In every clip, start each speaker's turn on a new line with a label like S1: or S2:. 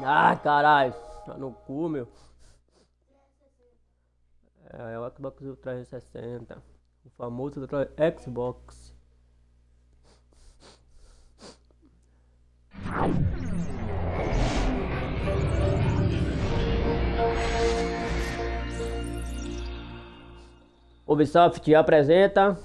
S1: Ah, caralho. Tá no cu, meu. É o Xbox 360. O famoso Xbox. Ubisoft apresenta.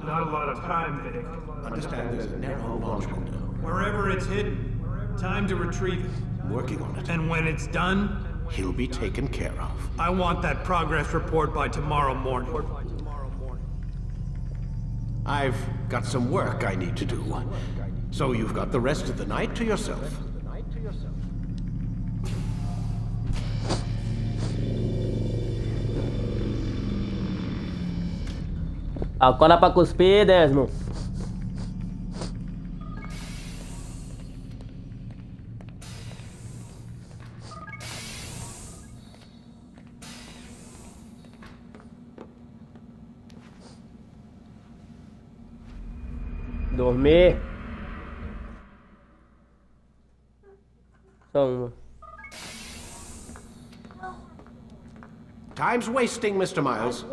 S2: Not a lot of time, Vidic.
S3: Understand there's a narrow launch window.
S2: Wherever it's hidden, time to retrieve it.
S3: Working on it.
S2: And when it's done,
S3: He'll be taken care of.
S2: I want that progress report by tomorrow morning.
S3: I've got some work I need to do. So you've got the rest of the night to yourself.
S1: Acorda pra cuspir, Desmond. Dormir. Só uma.
S3: Time's wasting, Mr. Miles.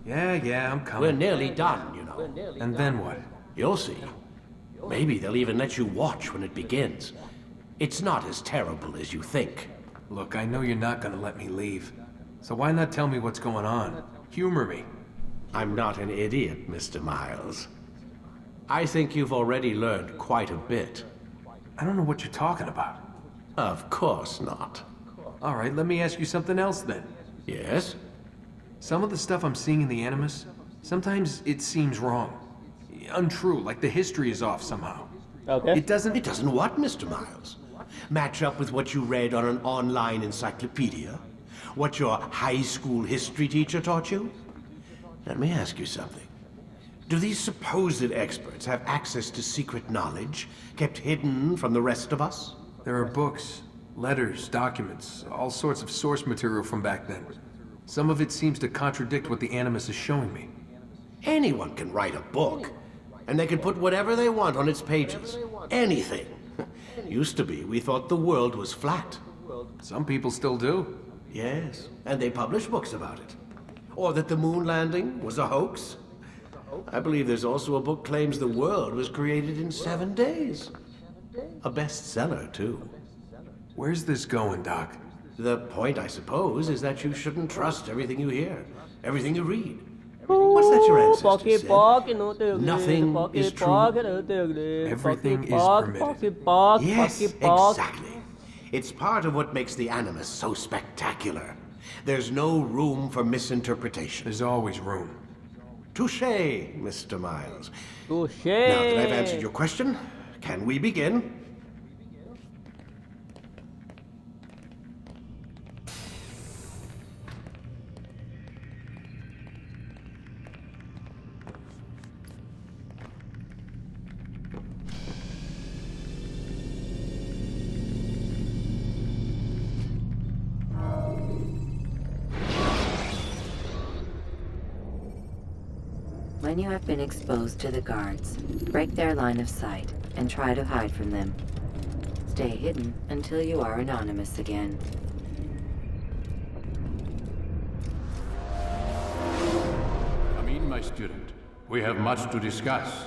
S4: Yeah, I'm
S3: We're
S4: coming.
S3: nearly done, you know.
S4: And then what?
S3: You'll see. Maybe they'll even let you watch when it begins. It's not as terrible as you think.
S4: Look, I know you're not gonna let me leave. So why not tell me what's going on? Humor me.
S3: I'm not an idiot, Mr. Miles. I think you've already learned quite a bit.
S4: I don't know what you're talking about.
S3: Of course not.
S4: All right, let me ask you something else then.
S3: Yes?
S4: Some of the stuff I'm seeing in the Animus, sometimes it seems wrong. Untrue, like the history is off somehow.
S1: Ok.
S4: It doesn't...
S3: It doesn't what, Mr. Miles? Match up with what you read on an online encyclopedia? What your high school history teacher taught you? Let me ask you something. Do these supposed experts have access to secret knowledge kept hidden from the rest of us?
S4: There are books, letters, documents, all sorts of source material from back then. Some of it seems to contradict what the Animus is showing me.
S3: Anyone can write a book, and they can put whatever they want on its pages. Anything. Used to be, we thought the world was flat.
S4: Some people still do.
S3: Yes, and they publish books about it. Or that the moon landing was a hoax. I believe there's also a book claims the world was created in 7 days. A bestseller, too.
S4: Where's this going, Doc?
S3: The point, I suppose, is that you shouldn't trust everything you hear, everything you read. What's that your ancestors said? Nothing is true.
S4: Everything is permitted.
S3: Yes, exactly. It's part of what makes the Animus so spectacular. There's no room for misinterpretation.
S4: There's always room.
S3: Touché, Mr. Miles.
S1: Touché.
S3: Now that I've answered your question, can we begin?
S5: When you have been exposed to the guards, break their line of sight and try to hide from them. Stay hidden until you are anonymous again.
S6: Come in, my student. We have much to discuss.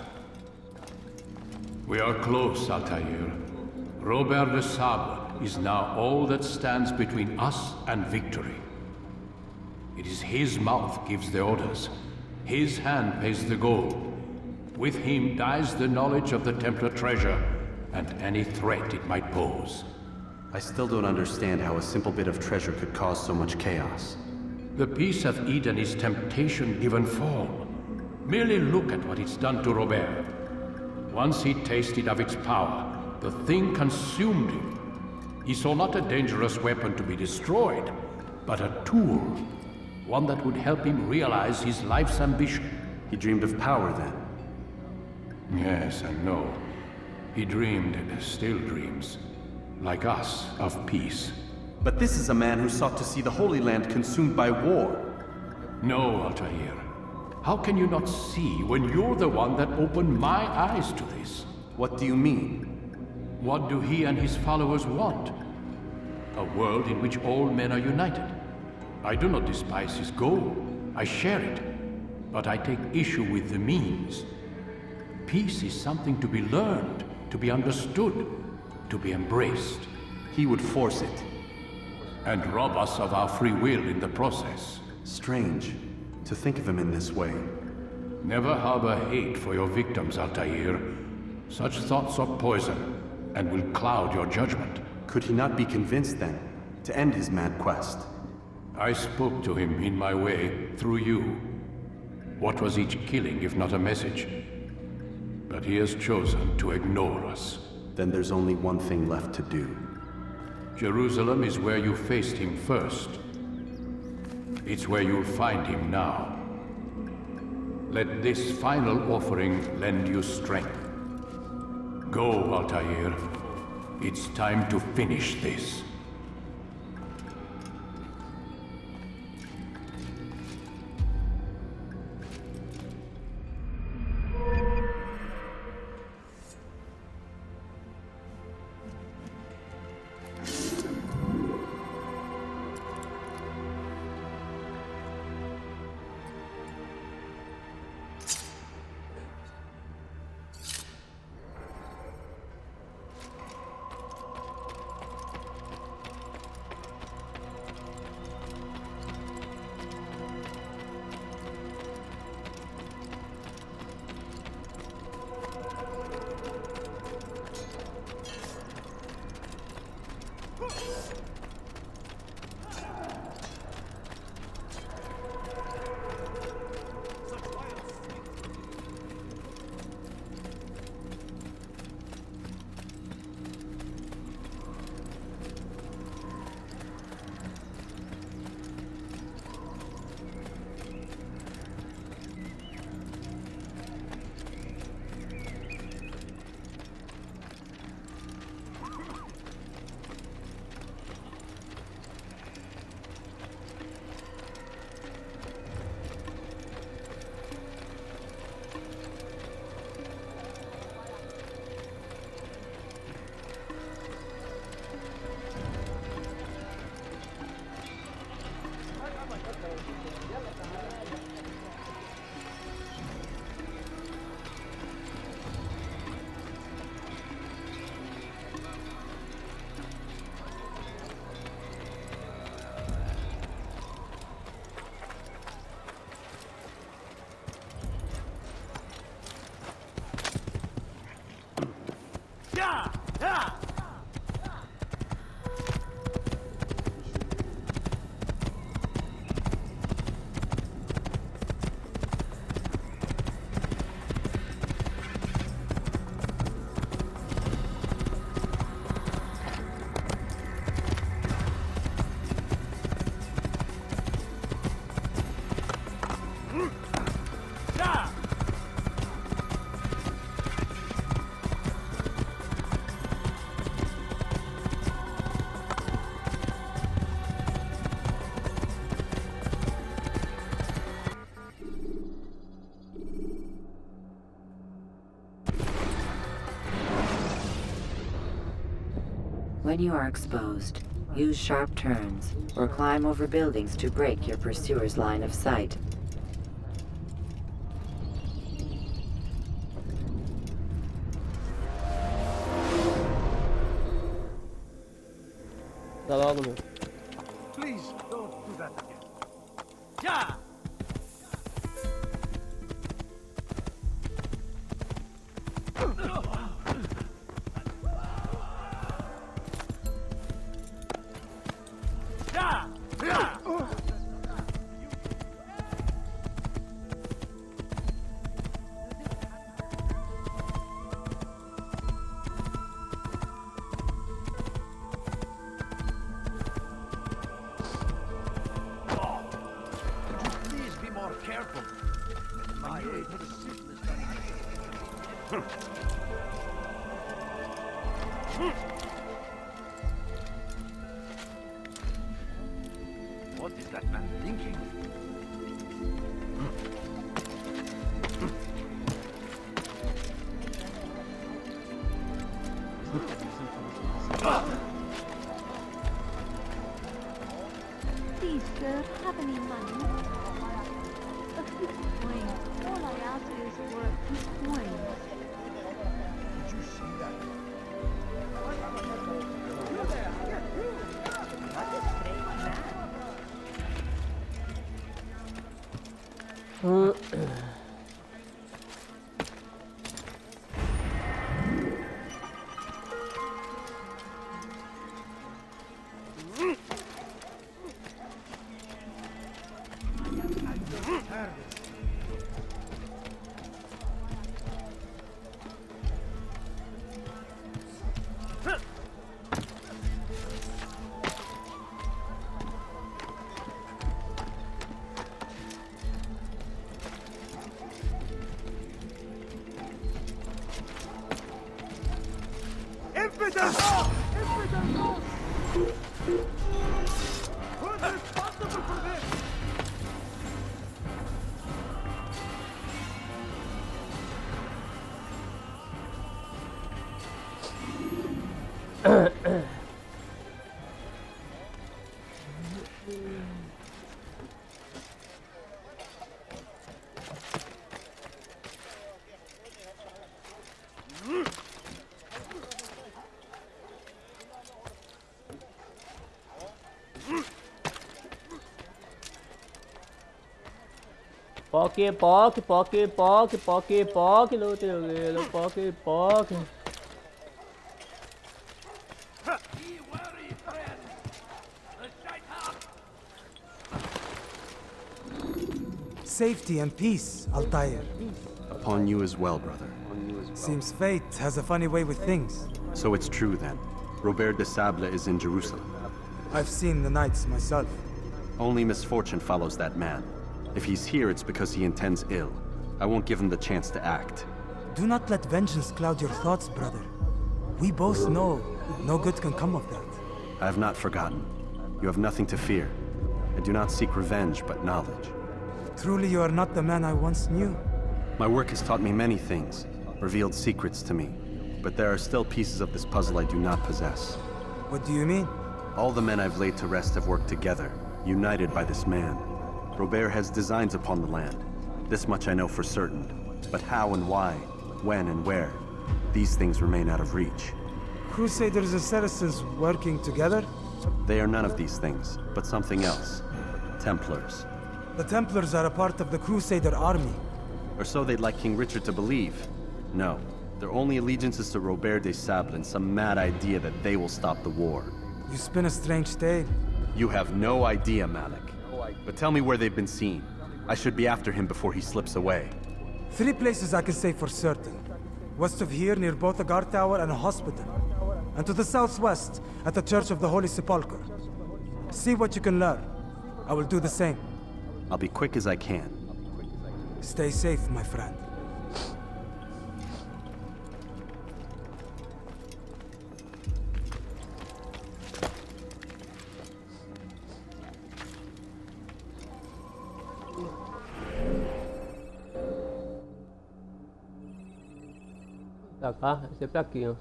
S6: We are close, Altair. Robert de Sable is now all that stands between us and victory. It is his mouth gives the orders. His hand pays the gold. With him dies the knowledge of the Templar treasure and any threat it might pose.
S7: I still don't understand how a simple bit of treasure could cause so much chaos.
S6: The peace of Eden is temptation given form. Merely look at what it's done to Robert. Once he tasted of its power, the thing consumed him. He saw not a dangerous weapon to be destroyed, but a tool. One that would help him realize his life's ambition.
S7: He dreamed of power then.
S6: Yes and no. He dreamed, still dreams, like us, of peace.
S7: But this is a man who sought to see the Holy Land consumed by war.
S6: No, Altair. How can you not see when you're the one that opened my eyes to this?
S7: What do you mean?
S6: What do he and his followers want? A world in which all men are united. I do not despise his goal. I share it. But I take issue with the means. Peace is something to be learned, to be understood, to be embraced.
S7: He would force it.
S6: And rob us of our free will in the process.
S7: Strange to think of him in this way.
S6: Never harbor hate for your victims, Altair. Such thoughts are poison, and will cloud your judgment.
S7: Could he not be convinced then, to end his mad quest?
S6: I spoke to him in my way, through you. What was each killing if not a message? But he has chosen to ignore us.
S7: Then there's only one thing left to do.
S6: Jerusalem is where you faced him first. It's where you'll find him now. Let this final offering lend you strength. Go, Altair. It's time to finish this.
S5: When you are exposed, use sharp turns or climb over buildings to break your pursuer's line of sight.
S1: Tá logo, meu.
S2: Please don't do that again. Yeah! Please be more careful. My age is sickness. What is that man thinking?
S8: Please, sir, have any money? A few coins. All I ask is for a few coins.
S2: Did you see that? Impotence! Impotence! Who's responsible for this?
S1: Poque, poque, poque, poque, poque, poque, no teu poque, poque.
S9: Safety and peace, Altair.
S7: Upon you as well, brother.
S9: Seems fate has a funny way with things.
S7: So it's true then. Robert de Sable is in Jerusalem.
S9: I've seen the knights myself.
S7: Only misfortune follows that man. If he's here, it's because he intends ill. I won't give him the chance to act.
S9: Do not let vengeance cloud your thoughts, brother. We both know no good can come of that.
S7: I have not forgotten. You have nothing to fear. I do not seek revenge, but knowledge.
S9: Truly you are not the man I once knew.
S7: My work has taught me many things, revealed secrets to me. But there are still pieces of this puzzle I do not possess.
S9: What do you mean?
S7: All the men I've laid to rest have worked together, united by this man. Robert has designs upon the land. This much I know for certain. But how and why, when and where, these things remain out of reach.
S9: Crusaders and Saracens working together?
S7: They are none of these things, but something else. Templars.
S9: The Templars are a part of the Crusader army.
S7: Or so they'd like King Richard to believe. No, their only allegiance is to Robert de Sable and some mad idea that they will stop the war.
S9: You spin a strange tale.
S7: You have no idea, Malik. But tell me where they've been seen. I should be after him before he slips away.
S9: 3 places I can say for certain. West of here, near both a guard tower and a hospital. And to the southwest, at the Church of the Holy Sepulchre. See what you can learn. I will do the same.
S7: I'll be quick as I can.
S9: Stay safe, my friend.
S1: Pra cá, é sempre aqui, ó.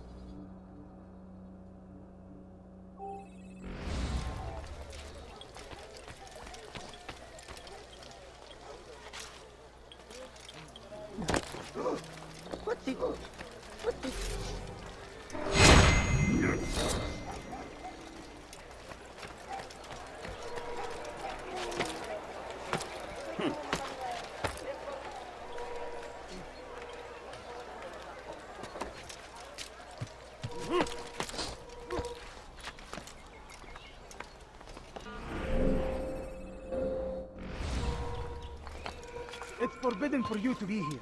S9: It's forbidden for you to be here.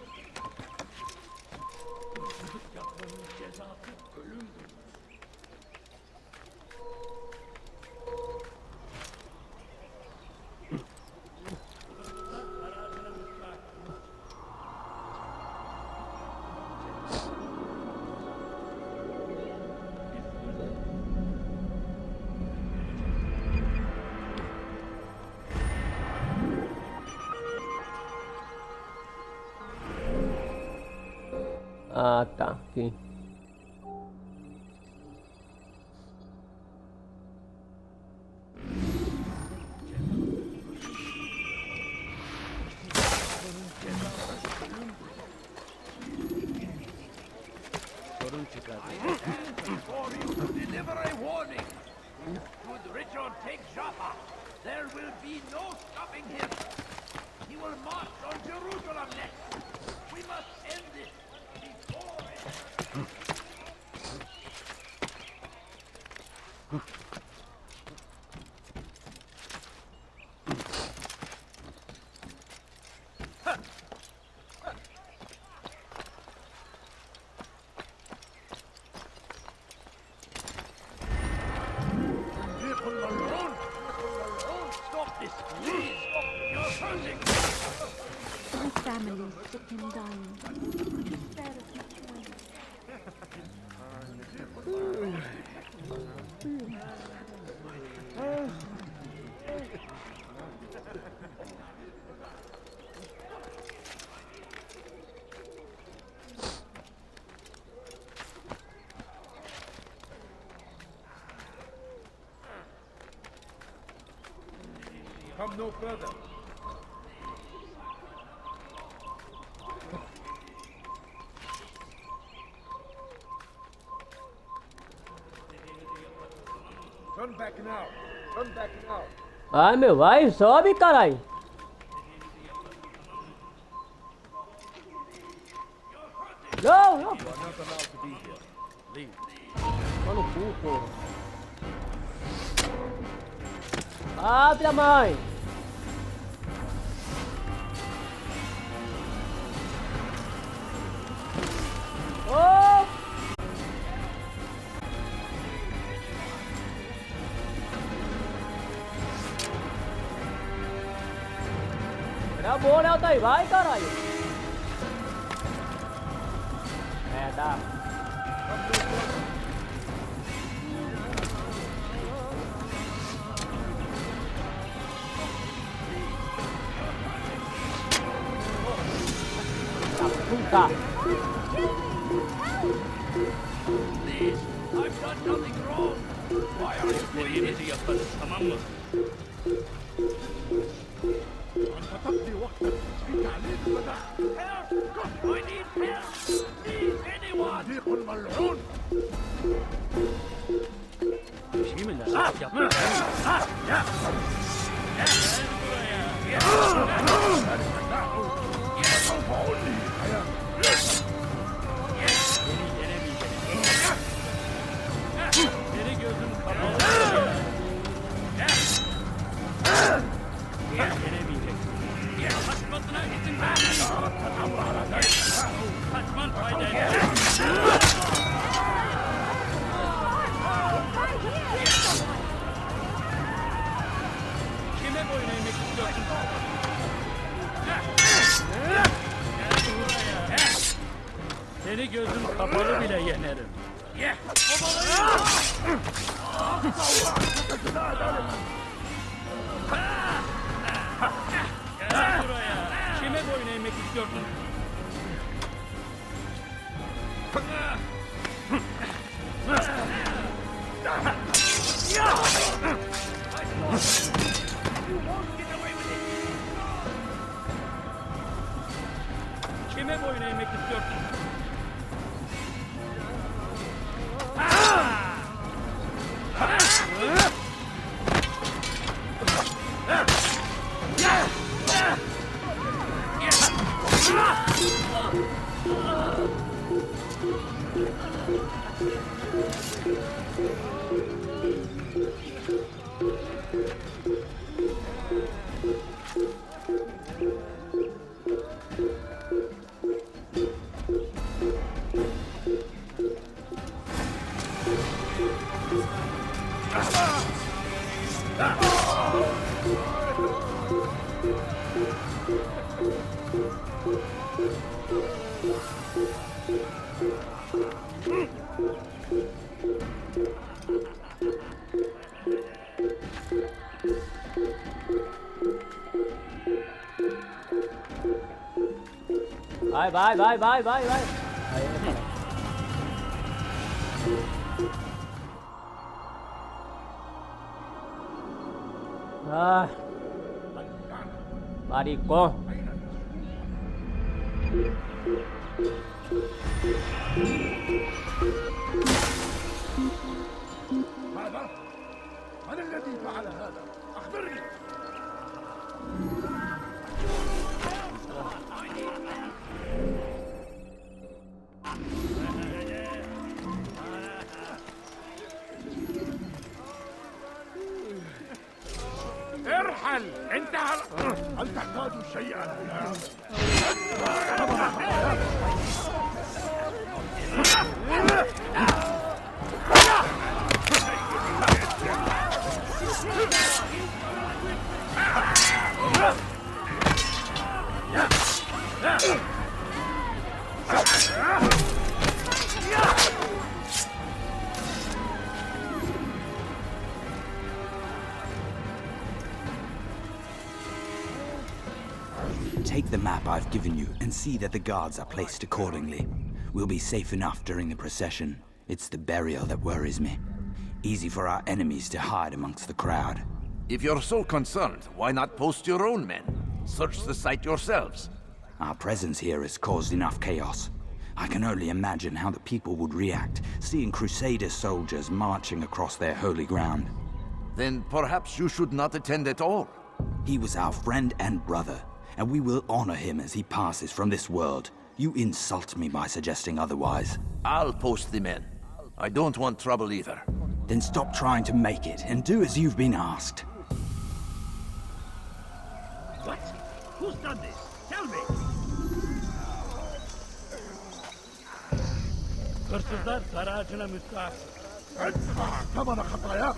S1: Ah, tá, aqui.
S10: Deliver a warning. Should Richard take Jaffa, there will be no stopping him. He will march on Jerusalem next. We must end this before it. Stop this! Please stop! You're hurting!
S8: My family sick and dying. Instead of my choice.
S10: Come no further. Turn back now. Turn back now.
S1: Ai, meu, vai, sobe, caralho. Não, não.
S10: You are not allowed to be here. Leave.
S1: Tô no cu, porra. Ah, filha mãe. Oh! Era bom, né, Altair? Vai, caralho. É, dá. Puta.
S10: Please, I've done nothing wrong. Why are you doing this? Tamam mı? Help! I need help! Please, anyone! Seni gözüm kapalı bile yenerim. Ye! Gel buraya. Kime boyun eğmek istiyorsun? Kime boyun eğmek istiyorsun?
S1: Bye. À, ba đi con.
S10: ماذا؟ من الذي فعل هذا؟ أخبرني. ارحل! انتهى. هل تحتاج شيئا؟
S11: Take the map I've given you and see that the guards are placed accordingly. We'll be safe enough during the procession. It's the burial that worries me. Easy for our enemies to hide amongst the crowd.
S10: If you're so concerned, why not post your own men? Search the site yourselves.
S11: Our presence here has caused enough chaos. I can only imagine how the people would react, seeing Crusader soldiers marching across their holy ground.
S10: Then perhaps you should not attend at all.
S11: He was our friend and brother, and we will honor him as he passes from this world. You insult me by suggesting otherwise.
S10: I'll post the men. I don't want trouble either.
S11: Then stop trying to make it, and do as you've been asked.
S10: What? Who's done this? Tell me! Hırsızlar dar ağacına müstahak. ادفع ثمن خطاياك.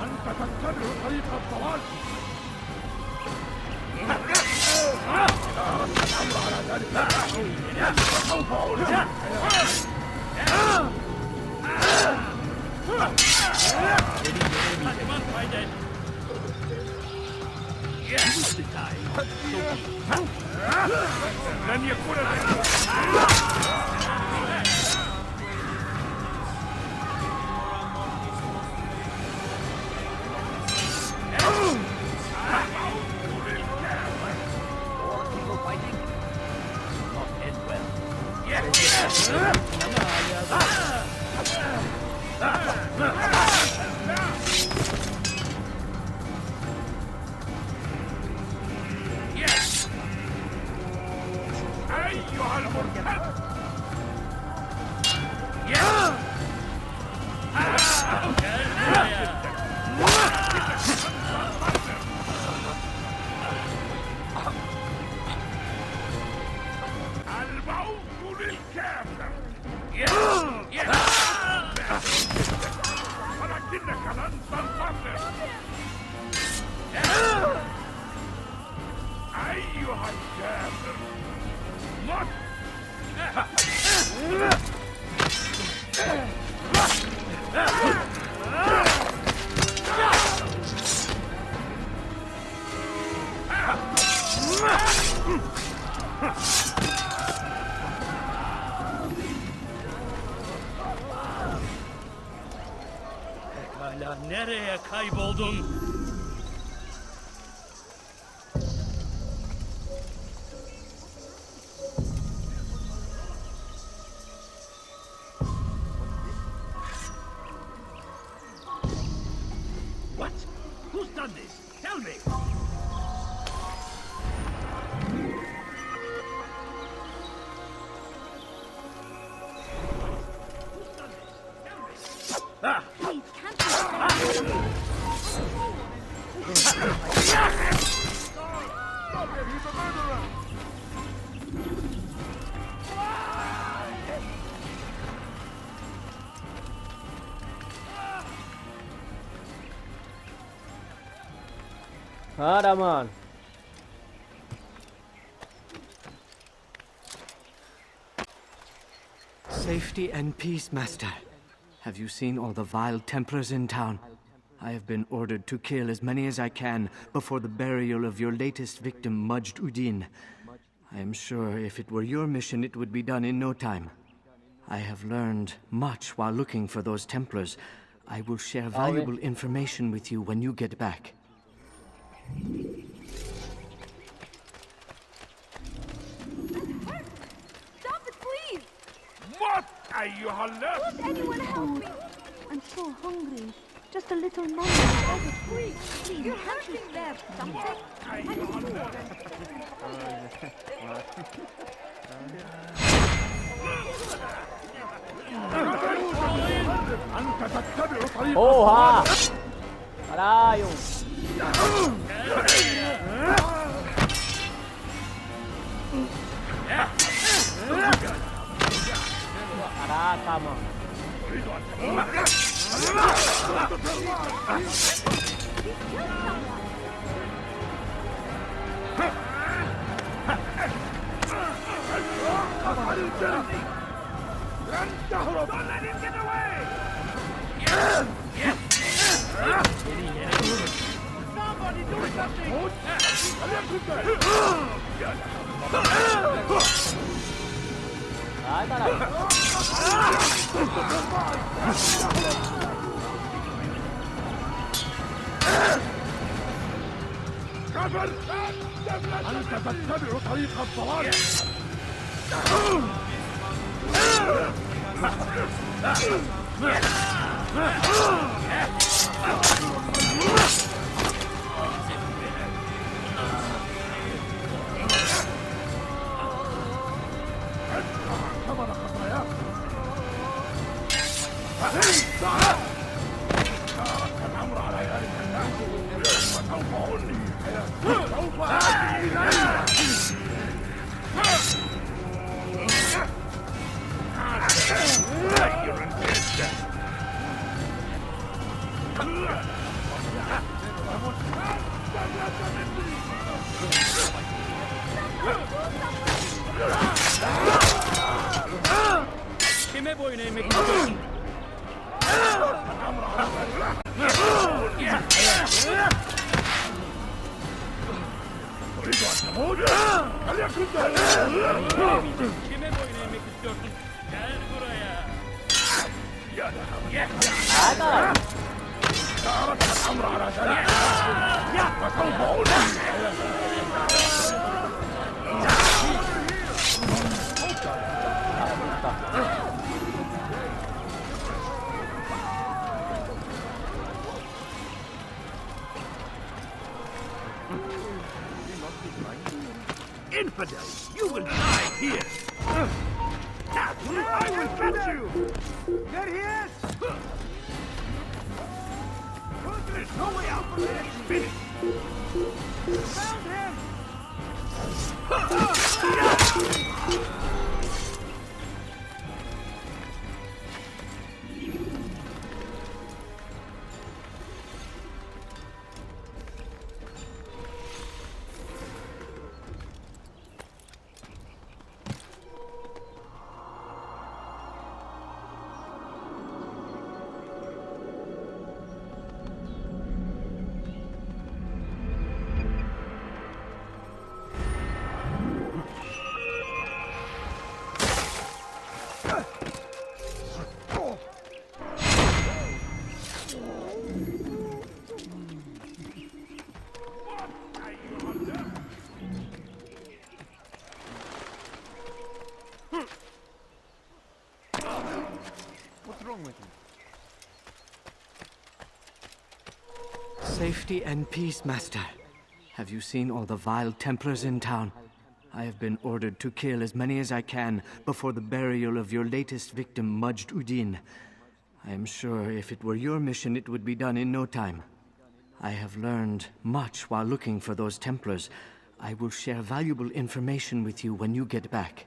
S10: أنت تتبع طريق الضلال. الأمر على ذلك سوف أرجع. لن يكون أيها المرتد الموت للكافر ولكنك لن تنتصر أيها الكافر مت pardon. What? Who's done this? Tell me! Ah!
S8: Please, can't you
S1: Hadaman.
S12: Safety and peace, Master. Have you seen all the vile Templars in town? I have been ordered to kill as many as I can before the burial of your latest victim, Majd Udin. I am sure if it were your mission, it would be done in no time. I have learned much while looking for those Templars. I will share valuable information with you when you get back.
S8: stop it, please?
S10: What are you holler?
S8: Won't anyone help me? I'm so hungry. Just a little money. Stop it, please. Please, can't you spare something?
S1: Oha! Caralho! Caraca, mano.
S10: Don't let him get away! Somebody do something!
S1: Ai, caralho.
S10: أنت تتبع طريق الضلال! Kime boyun eğmek istiyorsun? Kime boyun eğmek istiyorsun? Gel buraya.
S1: Ai, caralho.
S10: Infidel, you will die here! I will catch you! There he is! There's no way out from this! Finish! Found him!
S12: Safety and peace, Master. Have you seen all the vile Templars in town? I have been ordered to kill as many as I can before the burial of your latest victim, Majd Udin. I am sure if it were your mission, it would be done in no time. I have learned much while looking for those Templars. I will share valuable information with you when you get back.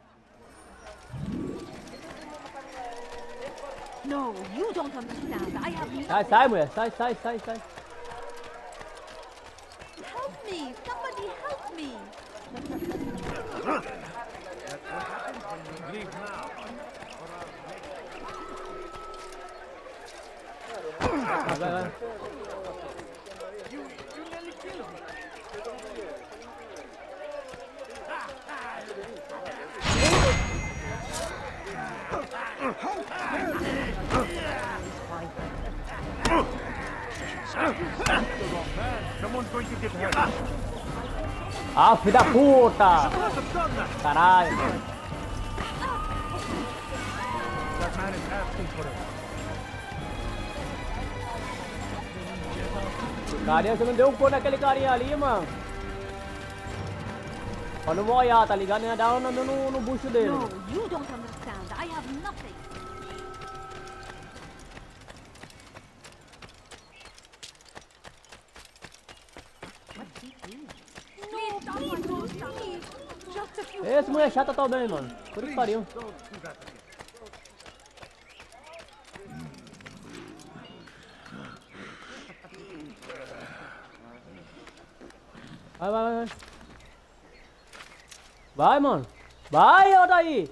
S8: No, you don't understand. I have
S1: Sai, sai, mulher. Sai.
S8: Help me! Somebody help me!
S10: Leave now.
S1: Vai.
S10: You nearly killed me. Someone's going to get hurt.
S1: Ah, filho da puta! Caralho!
S10: That man is asking for it.
S1: Carinha, você não deu um pô naquele carinha ali, mano. Pra não molhar, tá ligado? Ia dar no bucho dele.
S8: No, you don't understand. I have nothing.
S1: Esse mulher chata também, mano. Por que pariu. Vai. Vai, mano. Vai, ó daí.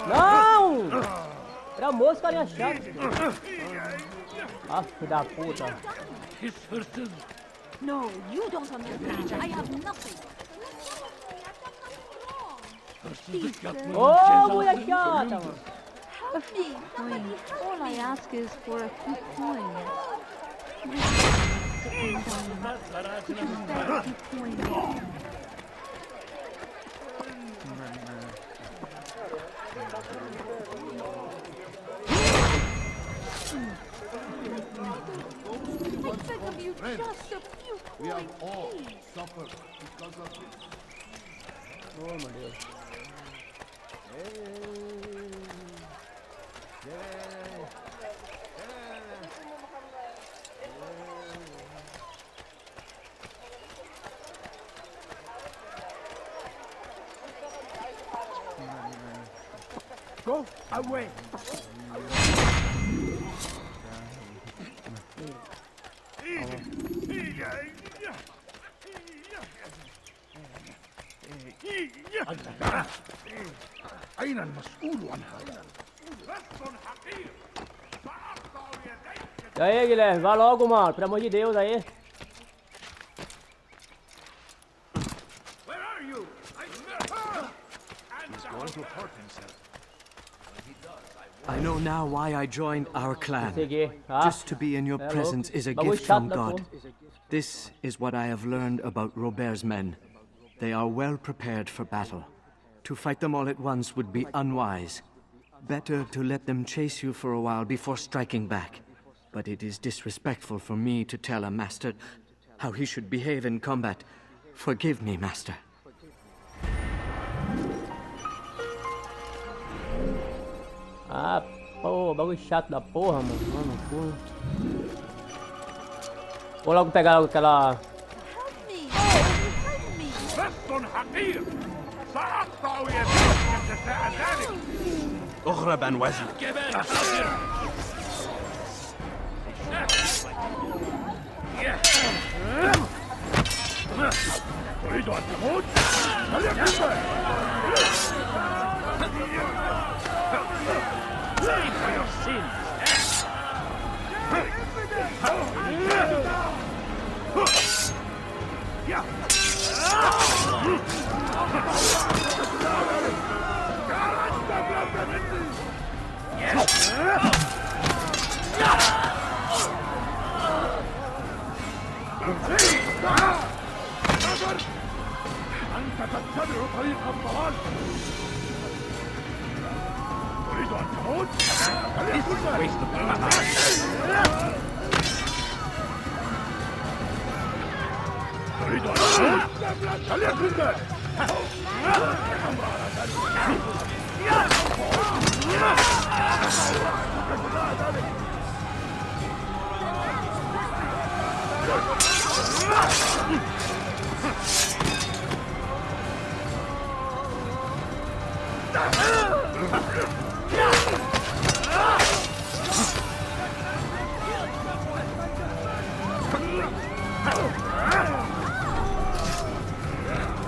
S1: Não! Era moço, carinha chato. Ah, filho da puta.
S8: No, you don't understand. I have nothing.
S1: Oh, mulher chata, mano.
S8: Help me. All I ask is for a few coins.
S10: We have all suffered because of this.
S1: Oh, my Deus.
S10: Go away. أين المسؤول عنها؟
S1: E aí, Guilherme, vai logo, mano, pelo amor de Deus aí.
S10: Where are you? He's going to hurt himself.
S12: I know now why I joined our clan.
S1: Ah,
S12: Just to be in your presence is a gift from God. This is what I have learned about Robert's men. They are well prepared for battle. To fight them all at once would be unwise. Better to let them chase you for a while before striking back. But it is disrespectful for me to tell a master how he should behave in combat. Forgive me, master.
S1: Ah, pô, bagulho chato da porra, mano. Vou logo pegar aquela...
S7: اغرب عن وجهي.
S10: تريد أن تموت؟ Pay for your sins. This is a waste of time.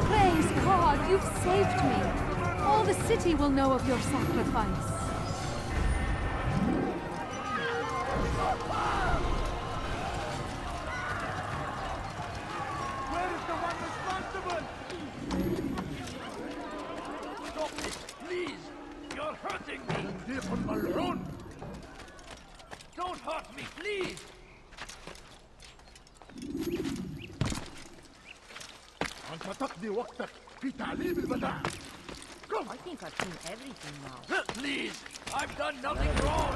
S8: Praise God, you've saved me. All the city will know of your sacrifice.
S10: Where is the one responsible? Stop this, please. You're hurting me. Don't hurt me, please.
S13: أنت تقضي وقتك في تعليم البدع.
S14: I think I've seen everything now.
S10: Please, I've done nothing wrong.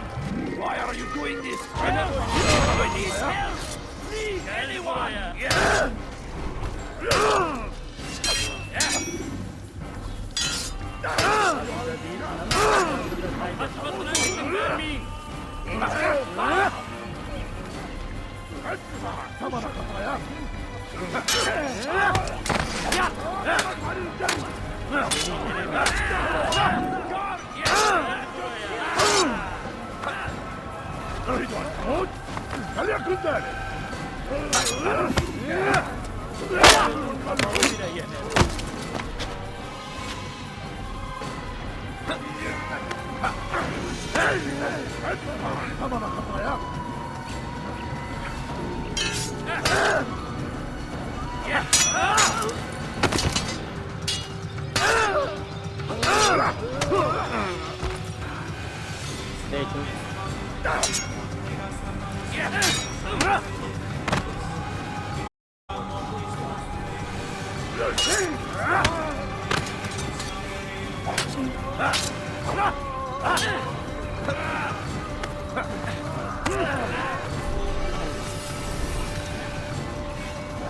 S10: Why are you doing this? I need help. Please, anyone.
S13: أريد أن أموت؟ فليكن ذلك. ثمن خطاياك.
S1: Stay tuned.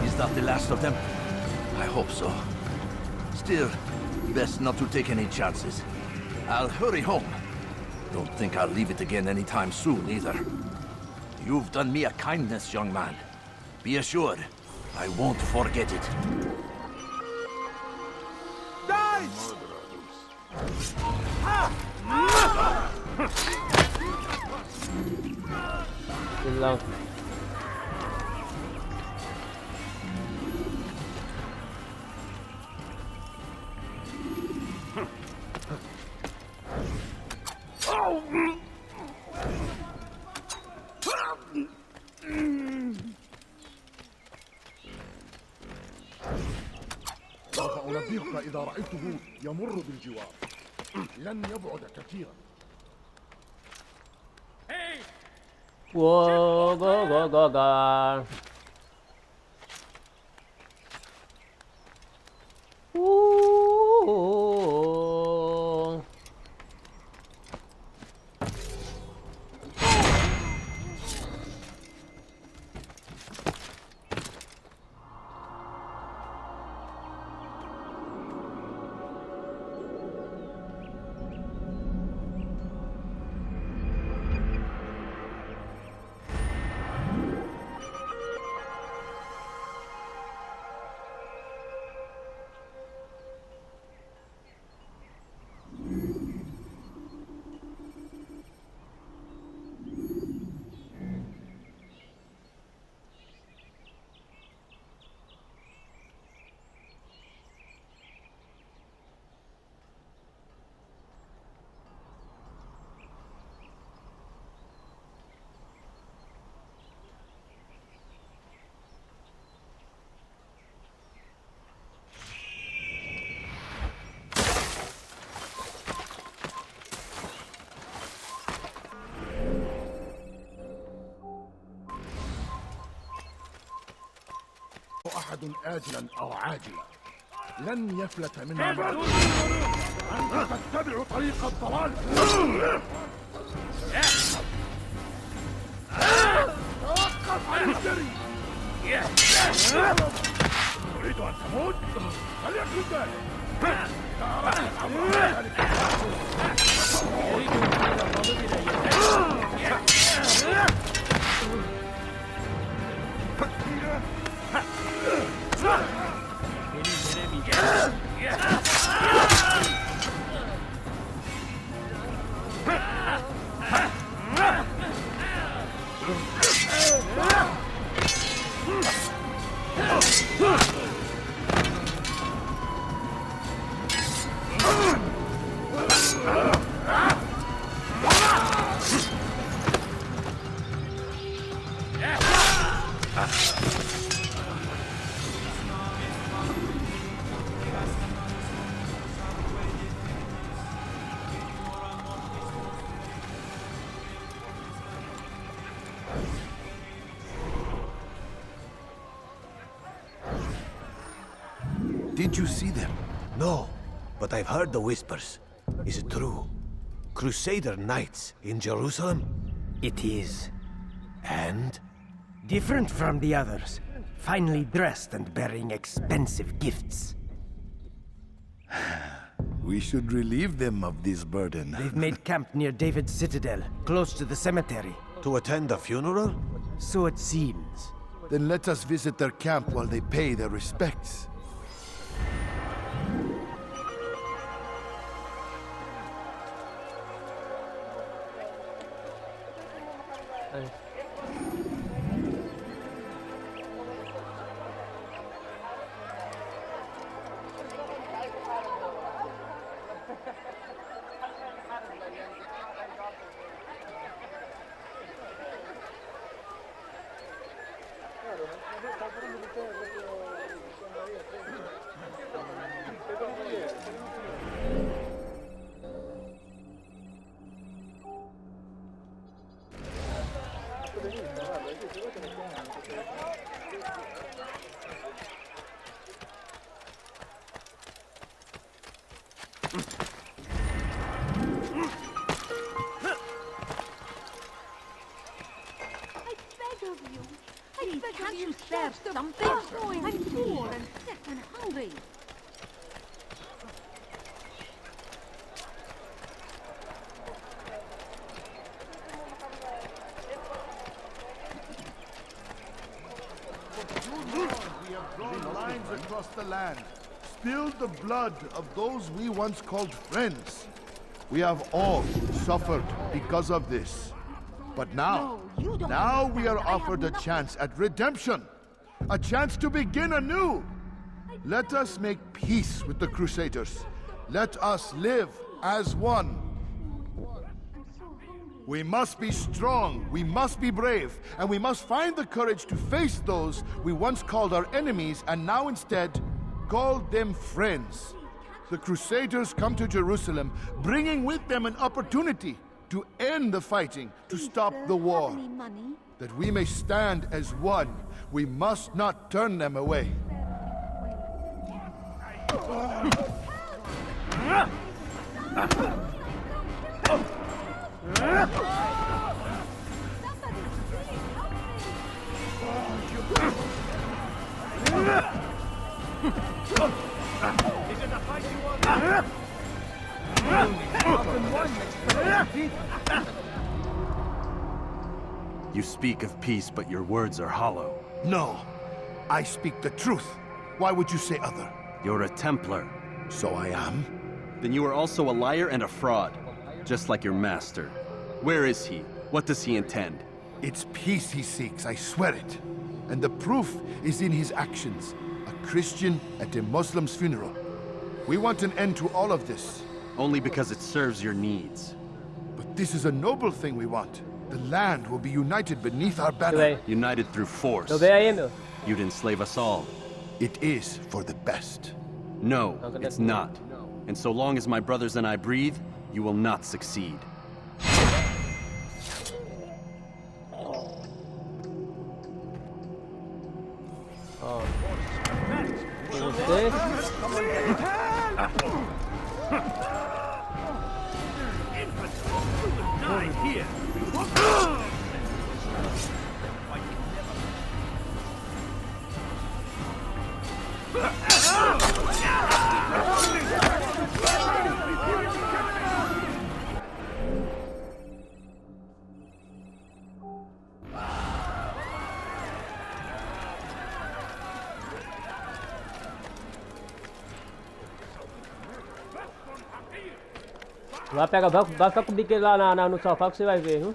S10: Is that the last of them? I hope so. Still, best not to take any chances. I'll hurry home. Don't think I'll leave it again anytime soon, either. You've done me a kindness, young man. Be assured, I won't forget it.
S1: Good luck.
S13: سوف أنبهك إذا رأيته يمر بالجوار. لن يبعد كثيرا.
S1: Whoa, go. Ooh.
S13: أحد آجلا أو عاجلا لن يفلت منها. أنت تتبع طريق الضلال.
S15: Did you see them? No, but I've heard the whispers. Is it true? Crusader knights in Jerusalem?
S16: It is.
S15: And?
S16: Different from the others. Finely dressed and bearing expensive gifts.
S13: We should relieve them of this burden.
S16: They've made camp near David's citadel, close to the cemetery.
S15: To attend a funeral?
S16: So it seems.
S13: Then let us visit their camp while they pay their respects.
S14: Can't you spare something? I'm poor and sick and hungry.
S13: We have drawn lines across the land, spilled the blood of those we once called friends. We have all suffered because of this. But now we are offered a chance at redemption. A chance to begin anew. Let us make peace with the Crusaders. Let us live as one. We must be strong, we must be brave, and we must find the courage to face those we once called our enemies and now instead call them friends. The Crusaders come to Jerusalem, bringing with them an opportunity to end the fighting, to stop the war. That we may stand as one, we must not turn them away.
S7: You speak of peace, but your words are hollow.
S13: No, I speak the truth. Why would you say other?
S7: You're a Templar.
S13: So I am?
S7: Then you are also a liar and a fraud, just like your master. Where is he? What does he intend?
S13: It's peace he seeks, I swear it. And the proof is in his actions. A Christian at a Muslim's funeral. We want an end to all of this.
S7: Only because it serves your needs.
S13: But this is a noble thing we want. The land will be united beneath our banner.
S7: United through force. You'd enslave us all.
S13: It is for the best.
S7: No, it's not. And so long as my brothers and I breathe, you will not succeed.
S10: Here.
S1: Vai ficar com o biqueiro lá no sofá que você vai ver, viu?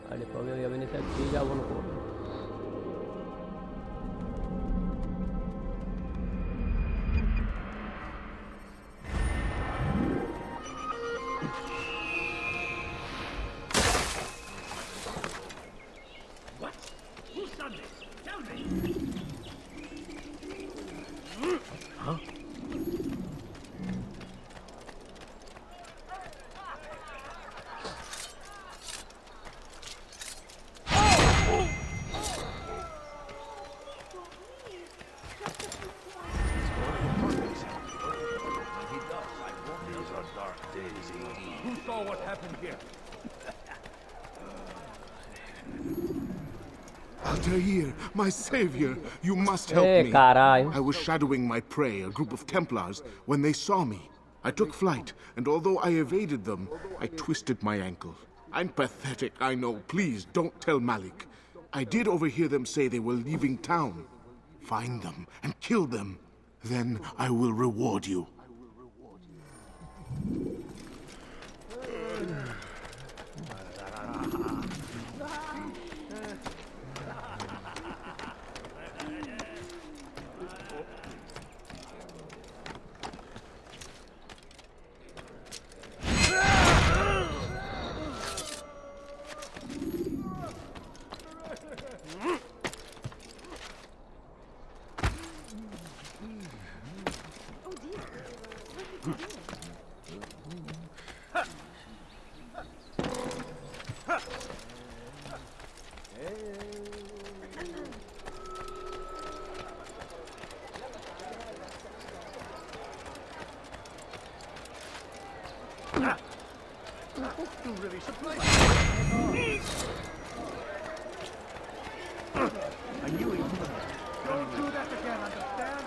S1: Aí depois eu ia ver nesse aqui e já vou no corpo.
S10: What? Who's done this? Tell me.
S12: Huh?
S10: Who saw what happened here?
S13: Altair, my savior, you must help
S1: Hey,
S13: me.
S1: caralho.
S13: I was shadowing my prey, a group of Templars, when they saw me. I took flight, and although I evaded them, I twisted my ankle. I'm pathetic, I know. Please, don't tell Malik. I did overhear them say they were leaving town. Find them and kill them. Then I will reward you.
S10: You really surprised I knew it. Don't do that again, understand?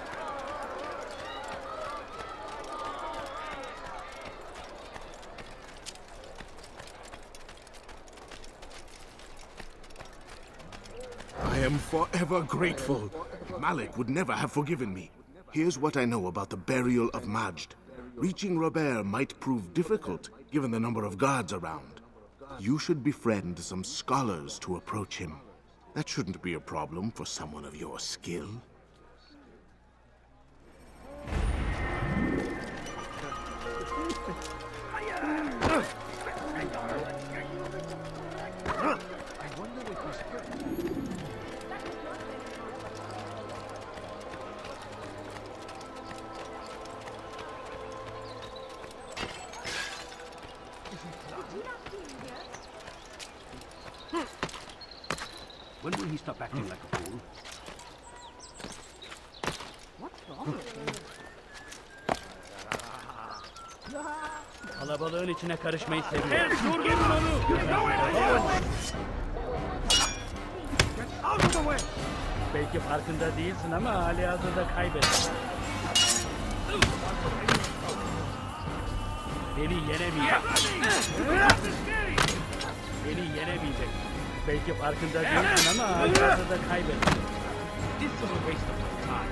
S13: I am forever grateful. Malik would never have forgiven me. Here's what I know about the burial of Majd. Reaching Robert might prove difficult, given the number of guards around. You should befriend some scholars to approach him. That shouldn't be a problem for someone of your skill.
S10: When will he stop acting like a fool?
S8: What's wrong with him?
S10: Kalabalığın içine karışmayı seviyor. Durdurun onu! Out of the way! Belki farkında değilsin ama halihazırda kaybettin. Beni yenemeyeceksin. Beni yenemeyeceksin. Belki farkında değilsin ama halihazırda kaybettin. This is a waste of my time.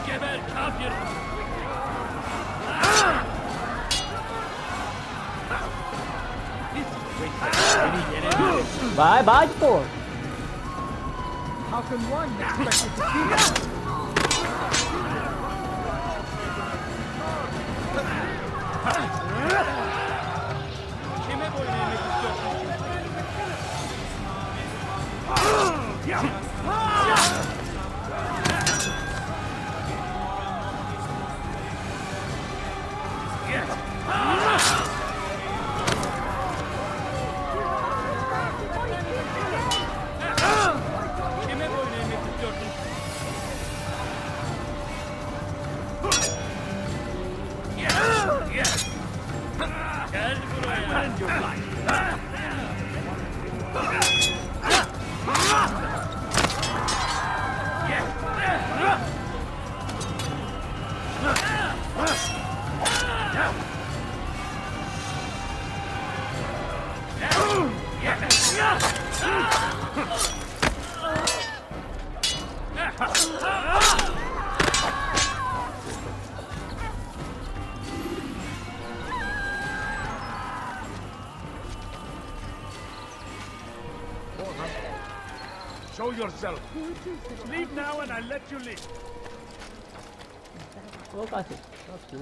S10: Geber kafir!
S1: Vai, bate, pô.
S10: How can one expect to see that? Kime boyun eğmek istiyorsun? Kime boyun eğmek istiyorsun? Show yourself. Leave now and I'll let you leave.
S1: Ô, cacete. Nossa,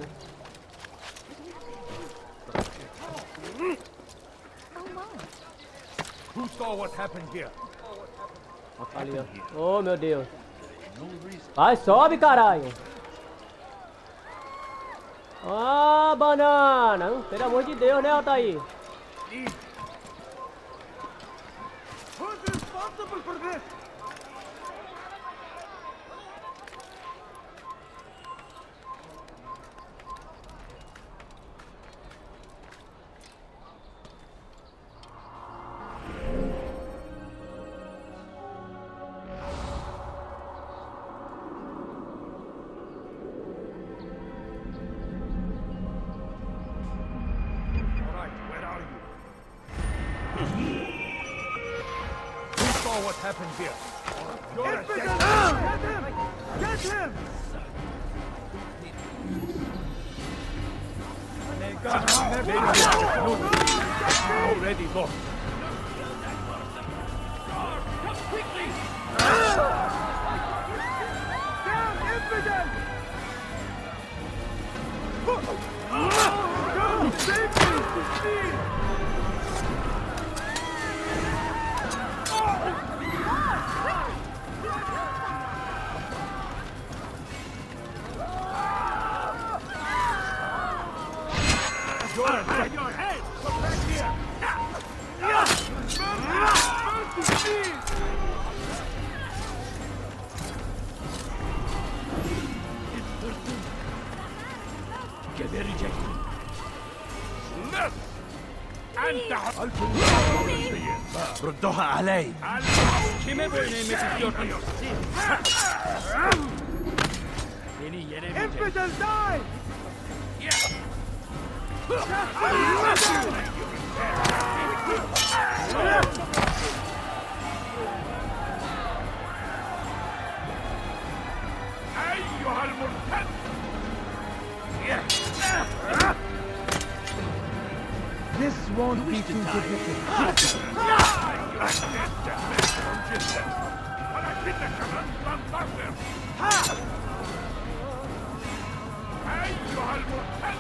S10: Who saw what happened here?
S1: ali, ó. Oh, meu Deus. Vai, sobe, caralho. Ah, banana. Pelo amor de Deus, né, Altair?
S10: Who's responsible for this? What happened here? You're a dead man. Get him! Already lost. Come quickly! Damn infidel! Save me! Your head! Come back here! Get rejected. Left! أنت
S15: ردوها علي.
S10: Infidel die! أيها المرتد!
S16: This won't be too difficult.
S10: أيها المرتد!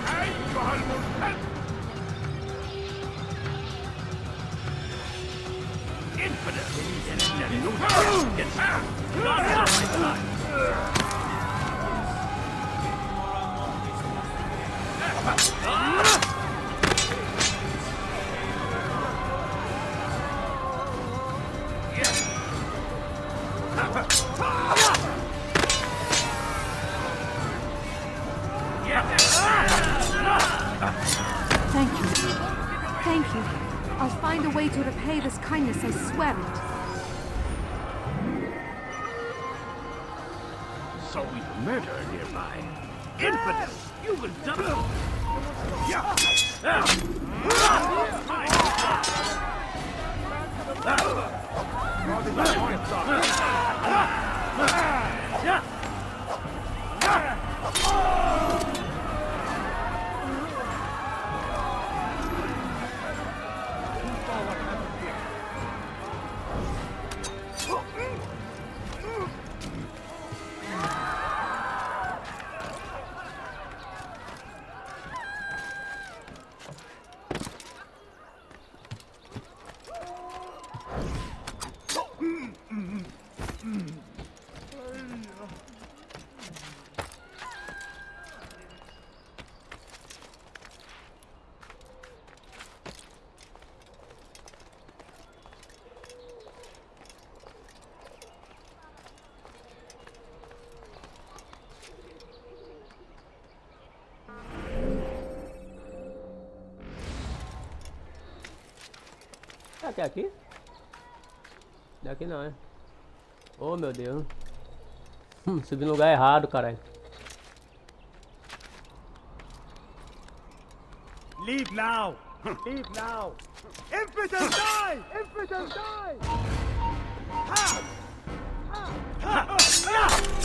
S10: أيها المرتد!
S14: Thank you. Thank you. I'll find a way to repay this kindness, I swear it.
S10: So we murder nearby. Infidel! You will die!
S1: Até aqui? Daqui não, é? Oh, meu Deus. Subi no lugar errado, caralho.
S10: Leave now! Leave now! Infidel die! Infidel die! Ha! Ha! Ha!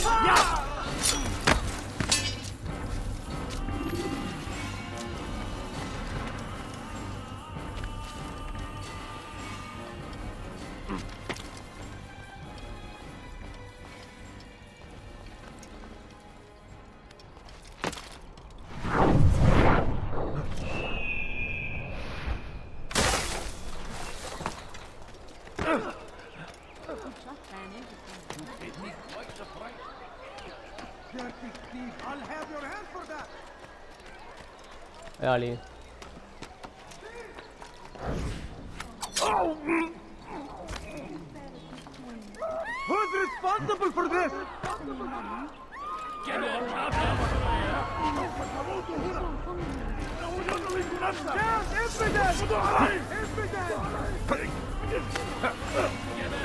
S10: I'll have your hand for that.
S1: Ali.
S10: Who's responsible for this?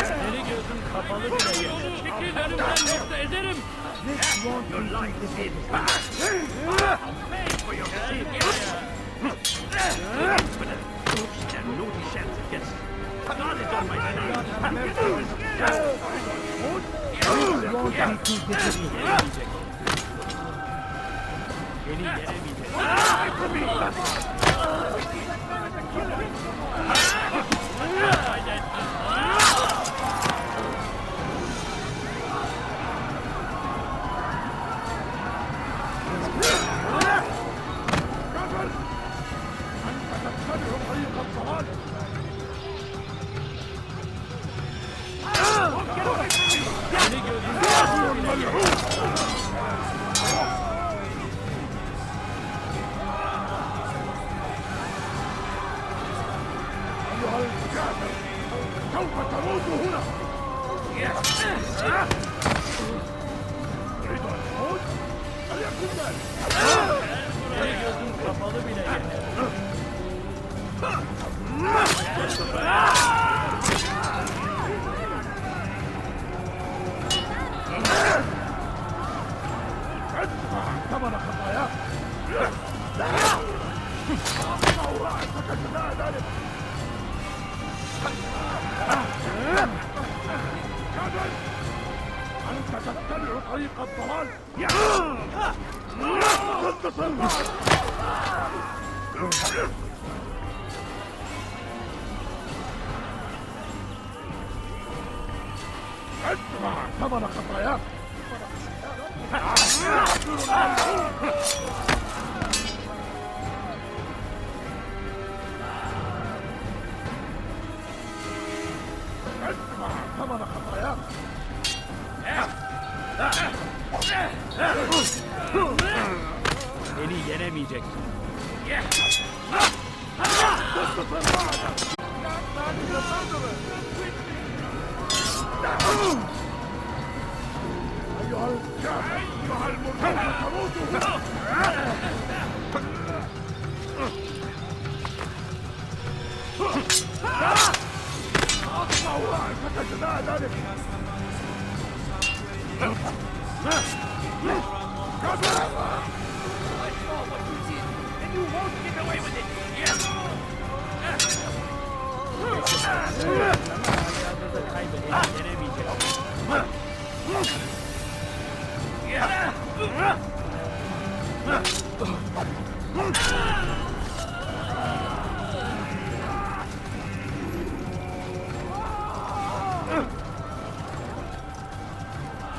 S17: Seni gözüm kapalı bile yeter. Fikirlerimden nefret ederim.
S10: Your life is back. Made for your and no chance against God is on my
S17: Beni yenemeyeceksin.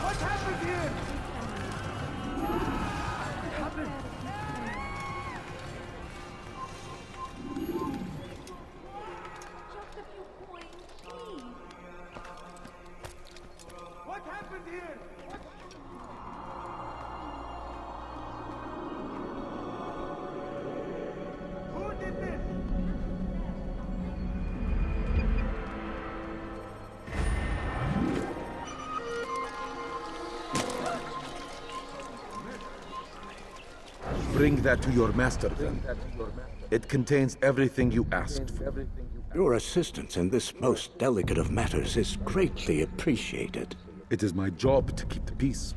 S10: What happened here? What happened here? Who did this?
S18: Bring that to your master, then. It contains everything you asked for.
S19: Your assistance in this most delicate of matters is greatly appreciated.
S18: It is my job to keep the peace.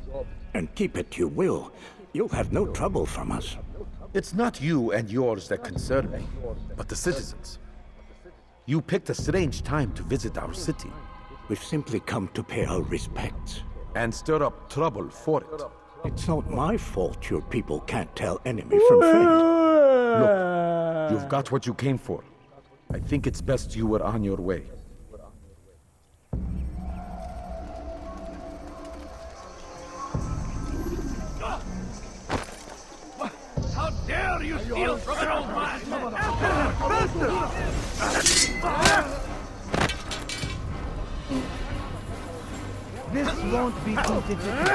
S19: And keep it you will. You'll have no trouble from us.
S18: It's not you and yours that concern me, but the citizens. You picked a strange time to visit our city.
S19: We've simply come to pay our respects.
S18: and stir up trouble for it.
S19: It's not my fault your people can't tell enemy from friend.
S18: Look, you've got what you came for. I think it's best you were on your way.
S10: How dare you steal from an old
S16: This won't be too difficult.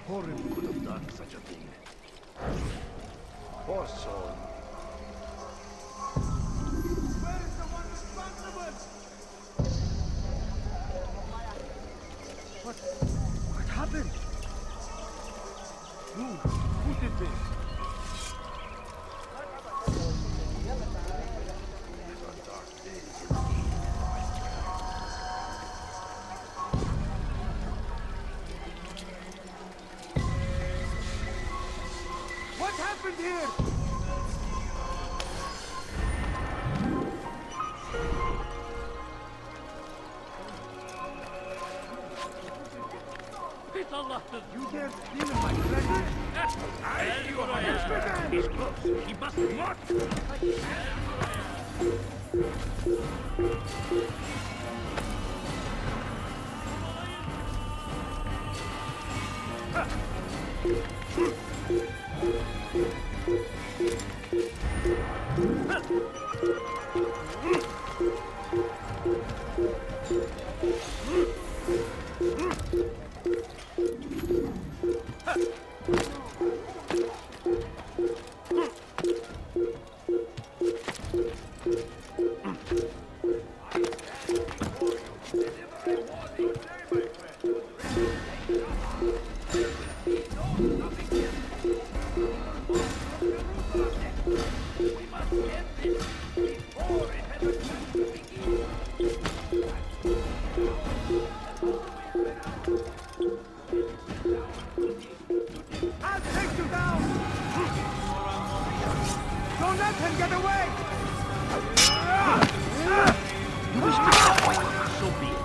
S10: Horim could have done such a thing. Poor soul. Where is the one responsible?
S16: What happened? Who did this?
S10: What happened here?
S16: You dare steal my treasure?
S10: I see what I am. He's close. He must not.
S16: I'll take you down! Don't let him get away!
S10: You wish to fight, so be it.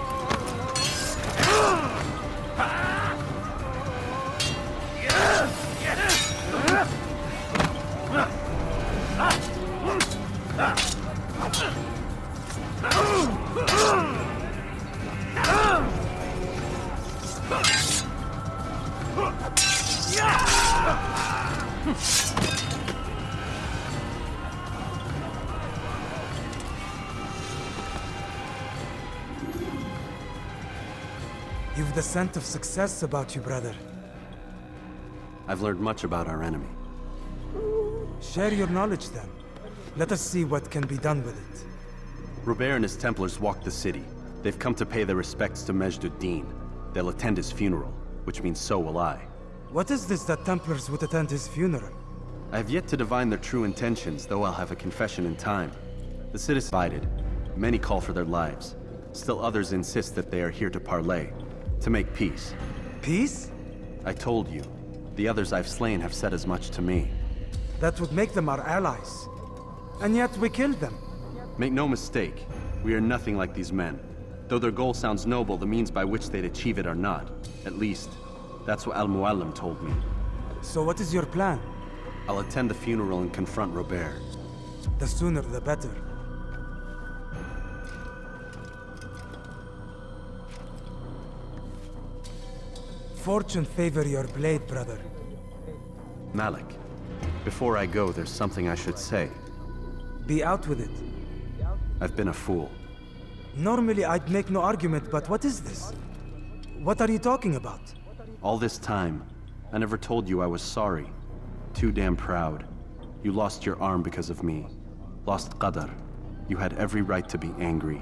S9: You've the scent of success about you, brother.
S7: I've learned much about our enemy.
S9: Share your knowledge then. Let us see what can be done with it.
S7: Robert and his Templars walk the city. They've come to pay their respects to Majd ud-Din. They'll attend his funeral, which means so will I.
S9: What is this that Templars would attend his funeral?
S7: I have yet to divine their true intentions, though I'll have a confession in time. The citizens are divided. Many call for their lives. Still others insist that they are here to parley, to make peace.
S9: Peace?
S7: I told you. The others I've slain have said as much to me.
S9: That would make them our allies. And yet we killed them.
S7: Make no mistake, we are nothing like these men. Though their goal sounds noble, the means by which they'd achieve it are not. At least, that's what Al-Mualim told me.
S9: So what is your plan?
S7: I'll attend the funeral and confront Robert.
S9: The sooner the better. Fortune favor your blade, brother.
S7: Malik, before I go, there's something I should say.
S9: Be out with it.
S7: I've been a fool.
S9: Normally I'd make no argument, but what is this? What are you talking about?
S7: All this time, I never told you I was sorry. Too damn proud. You lost your arm because of me. Lost Qadar. You had every right to be angry.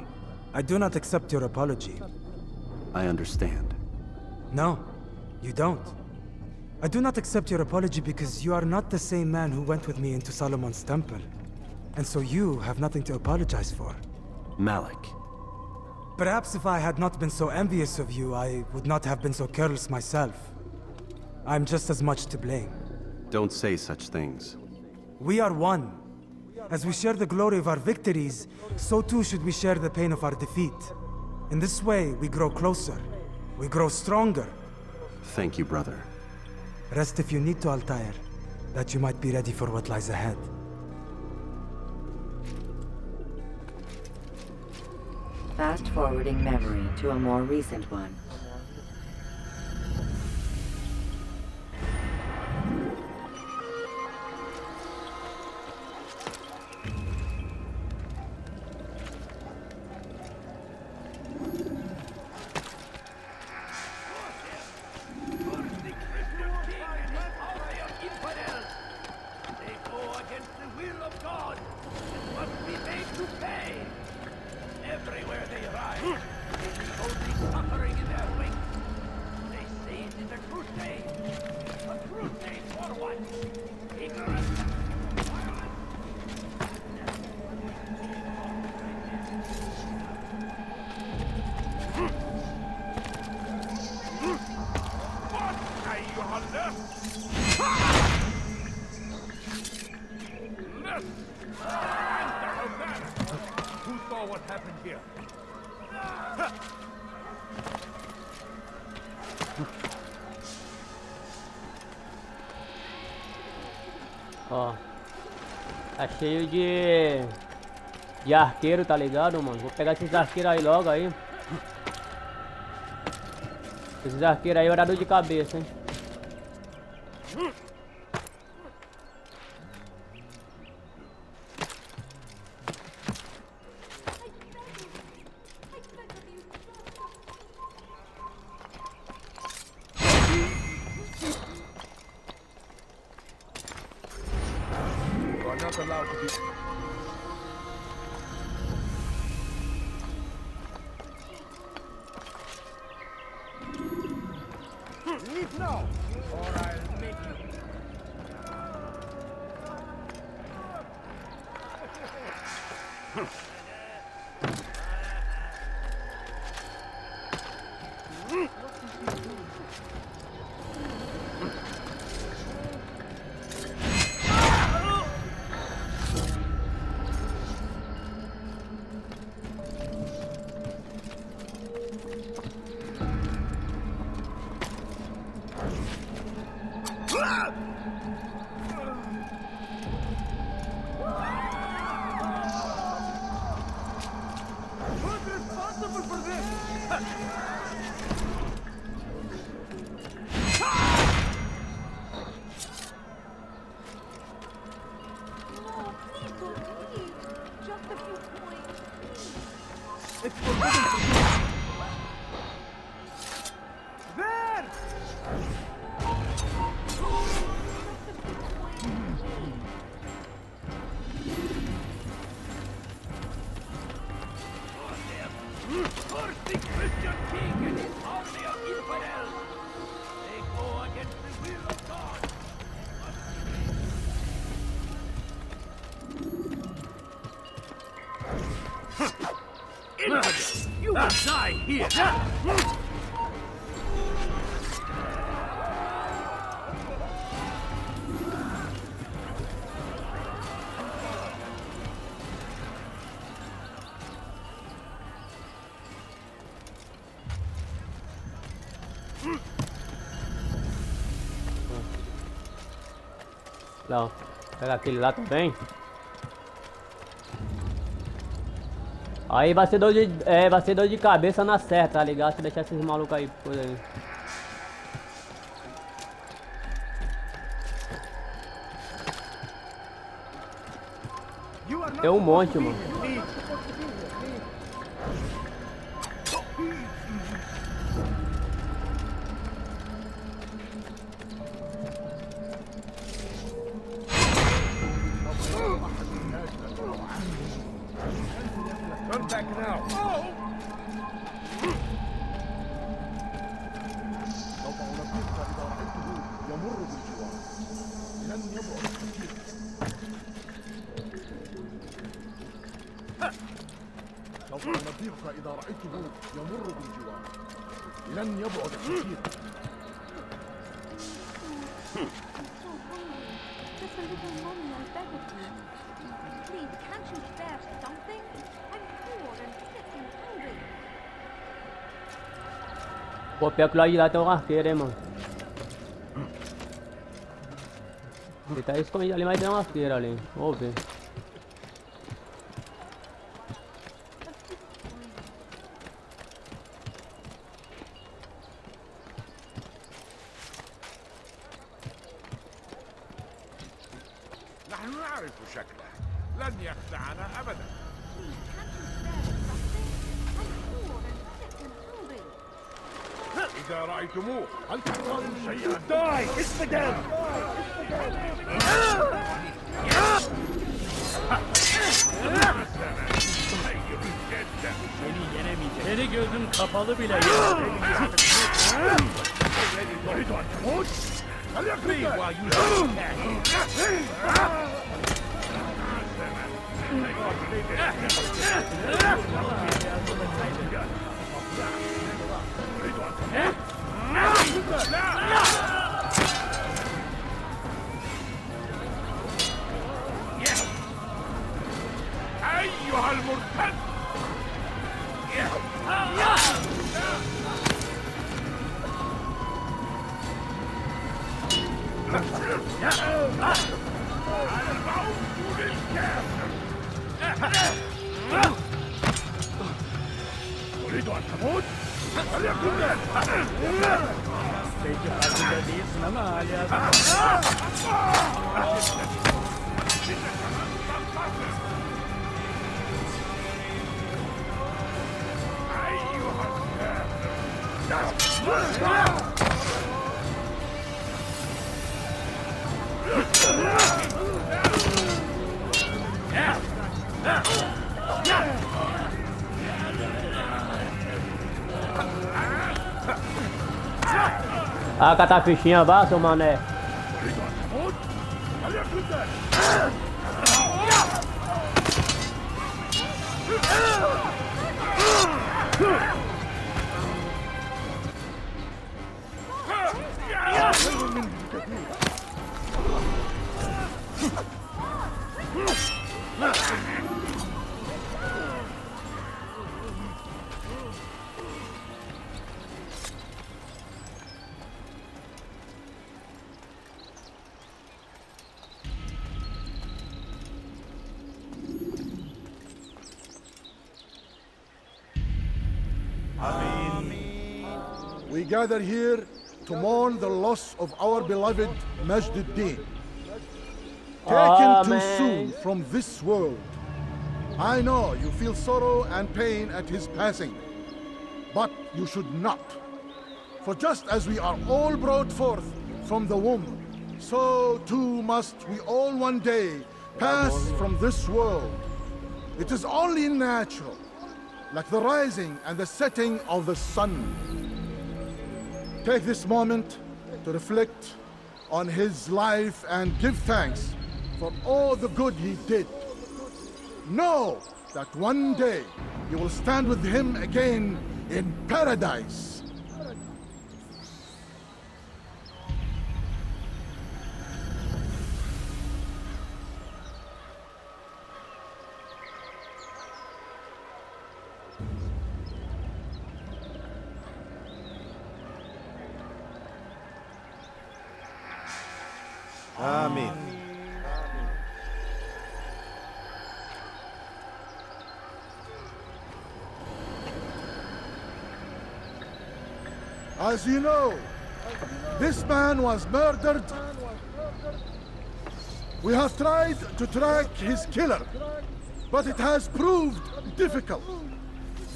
S9: I do not accept your apology.
S7: I understand.
S9: No, you don't. I do not accept your apology because you are not the same man who went with me into Solomon's temple. And so you have nothing to apologize for.
S7: Malik.
S9: Perhaps if I had not been so envious of you, I would not have been so careless myself. I'm just as much to blame.
S7: Don't say such things.
S9: We are one. As we share the glory of our victories, so too should we share the pain of our defeat. In this way, we grow closer. We grow stronger.
S7: Thank you, brother.
S9: Rest if you need to, Altair, that you might be ready for what lies ahead.
S5: Fast-forwarding memory to a more recent one.
S10: Who saw what happened here?
S1: Ó. Tá cheio de arqueiro, tá ligado, mano? Vou pegar esses arqueiros aí logo aí. Esses arqueiros aí, horário de cabeça, hein?
S10: Leave now, or I'll make you. Who's responsible for this?
S8: No, please don't leave. Just a few points.
S10: It's forbidden to do. There! First the Christian king and his army of infidels. They go against the will of God. Infidel! You will die here!
S1: Não, pega aquele lá também. Aí vai ser dor de cabeça na certa, tá ligado? Se deixar esses malucos aí por aí. Tem um monte, mano.
S13: سوف أنبهك إذا رأيته يمر بالجوار. لن يبعد كثيرا.
S8: Just a little mommy, I beg of you. Please, can't you spare something? I'm poor and sick and hungry.
S1: Pô, pior que lá de lá tem um arqueiro, hein, mano. Ele tá escondido ali, mas tem um arqueiro ali. Vou ver.
S10: نحن نعرف شكله لن يخدعنا أبدا. إذا رأيتموه هل تحتاجون شيئا؟
S17: داي اسبدل. Seni yenemeyecek. Seni gözüm kapalı bile
S10: أيها المرتد الموت للكافر تريد أن تموت؟ فليكن ذلك
S17: Peki farkında değilsin ama hala...
S1: Ah, catar a fichinha, vá, seu mané.
S13: We gather here to mourn the loss of our beloved Majd-ud-Din. Taken too soon from this world. I know you feel sorrow and pain at his passing, but you should not. For just as we are all brought forth from the womb, so too must we all one day pass from this world. It is only natural, like the rising and the setting of the sun. Take this moment to reflect on his life and give thanks for all the good he did. Know that one day you will stand with him again in paradise.
S15: Amen.
S13: As you know, this man was murdered. We have tried to track his killer, but it has proved difficult.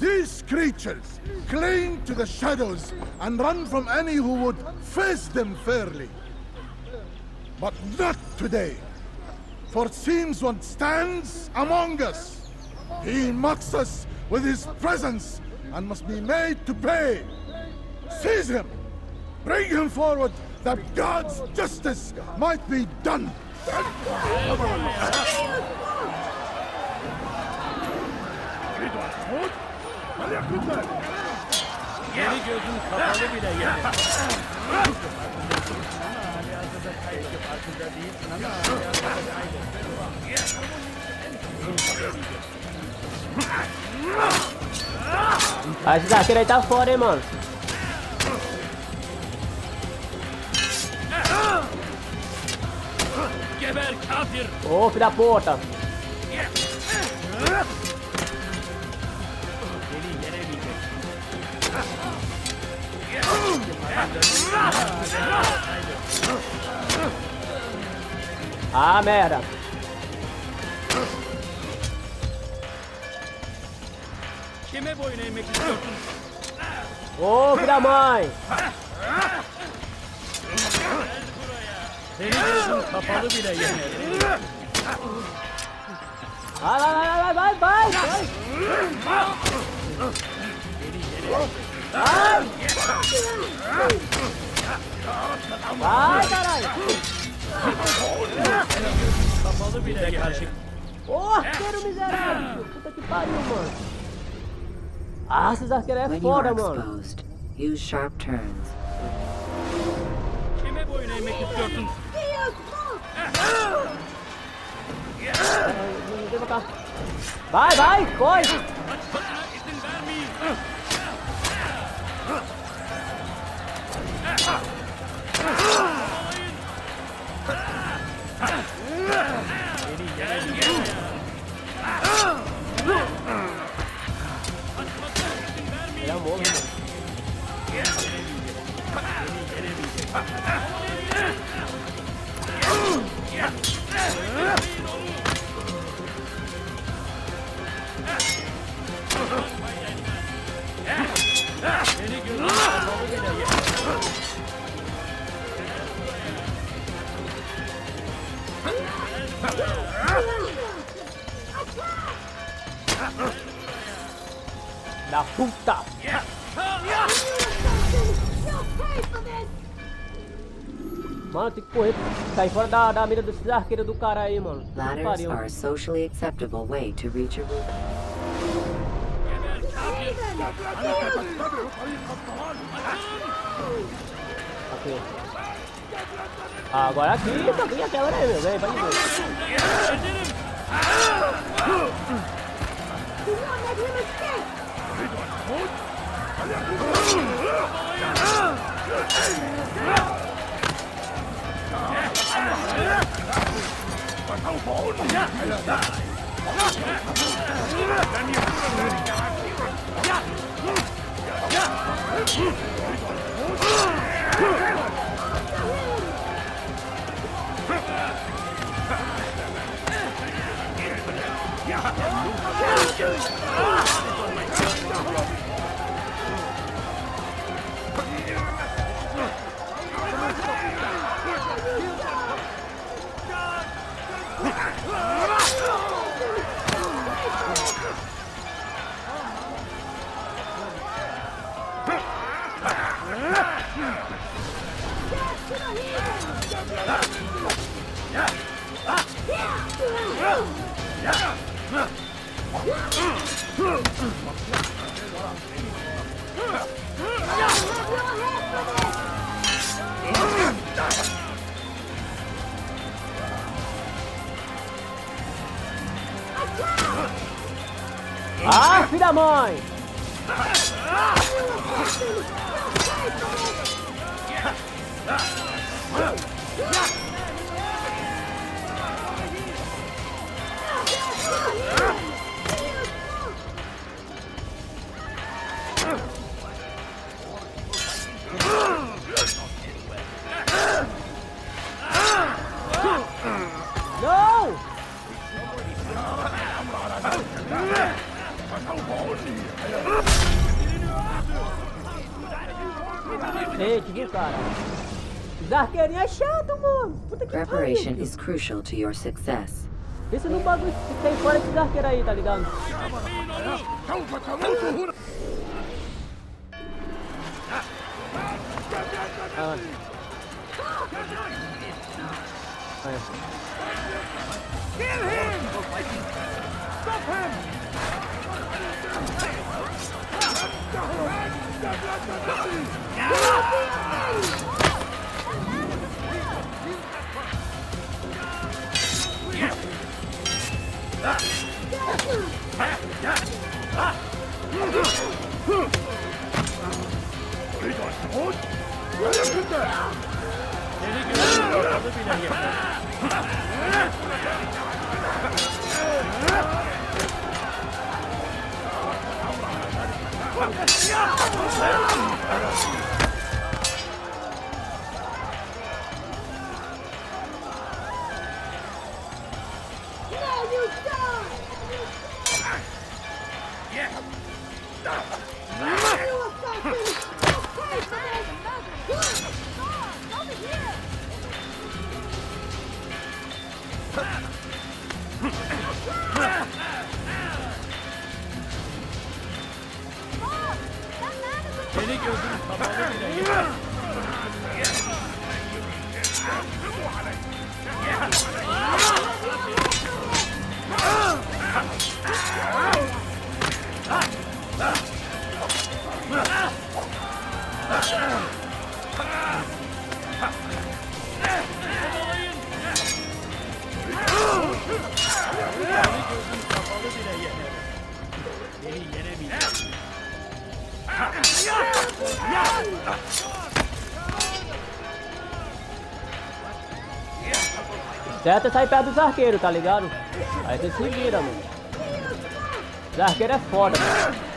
S13: These creatures cling to the shadows and run from any who would face them fairly. But not today, for it seems one stands among us. He mocks us with his presence and must be made to pay. Seize him! Bring him forward that God's justice might be done!
S17: Yeni gözüm kapalı bile yedi. Farkında değilsin ama
S1: Esse arqueiro aí tá fora, hein, mano.
S17: Geber kafir.
S1: Ô, filho da puta. Ah, merda.
S17: Kime boyun eğmek istiyorsun?
S1: Ô, filho da mãe.
S17: Seni gözüm kapalı bile yener.
S1: Vai. Vai. Vai, caralho.
S17: Kapalı bile yener.
S1: Ô, arqueiro miserável. Puta que pariu, mano. Ah, esses arqueiros é
S5: When you
S1: foda,
S5: are
S1: mano.
S5: exposed, use sharp turns.
S17: Kime boyun eğmek istiyorsun?
S1: Vai, corre!
S17: İzin vermeyin.
S1: Ele é morro, mano. Da puta! Mano, tem que correr, sair fora da mira desses arqueiros do cara aí, mano.
S5: Ladders are a socially acceptable way to reach a roof.
S1: Ok. Agora aqui, também aquela, né, meu? Vem, vai de novo. Ah, filho da mãe! Não! Gente, viu, cara? Os arqueirinhos é chato, mano. Puta que
S5: Preparation
S1: pariu.
S5: is crucial to your success.
S1: Pensa no bagulho que tem fora desses arqueiros aí, tá ligado? Ah.
S10: Kill him! Stop him!
S1: Certo é sair perto dos arqueiros, tá ligado? Aí você se vira, mano. Os arqueiros é foda, mano.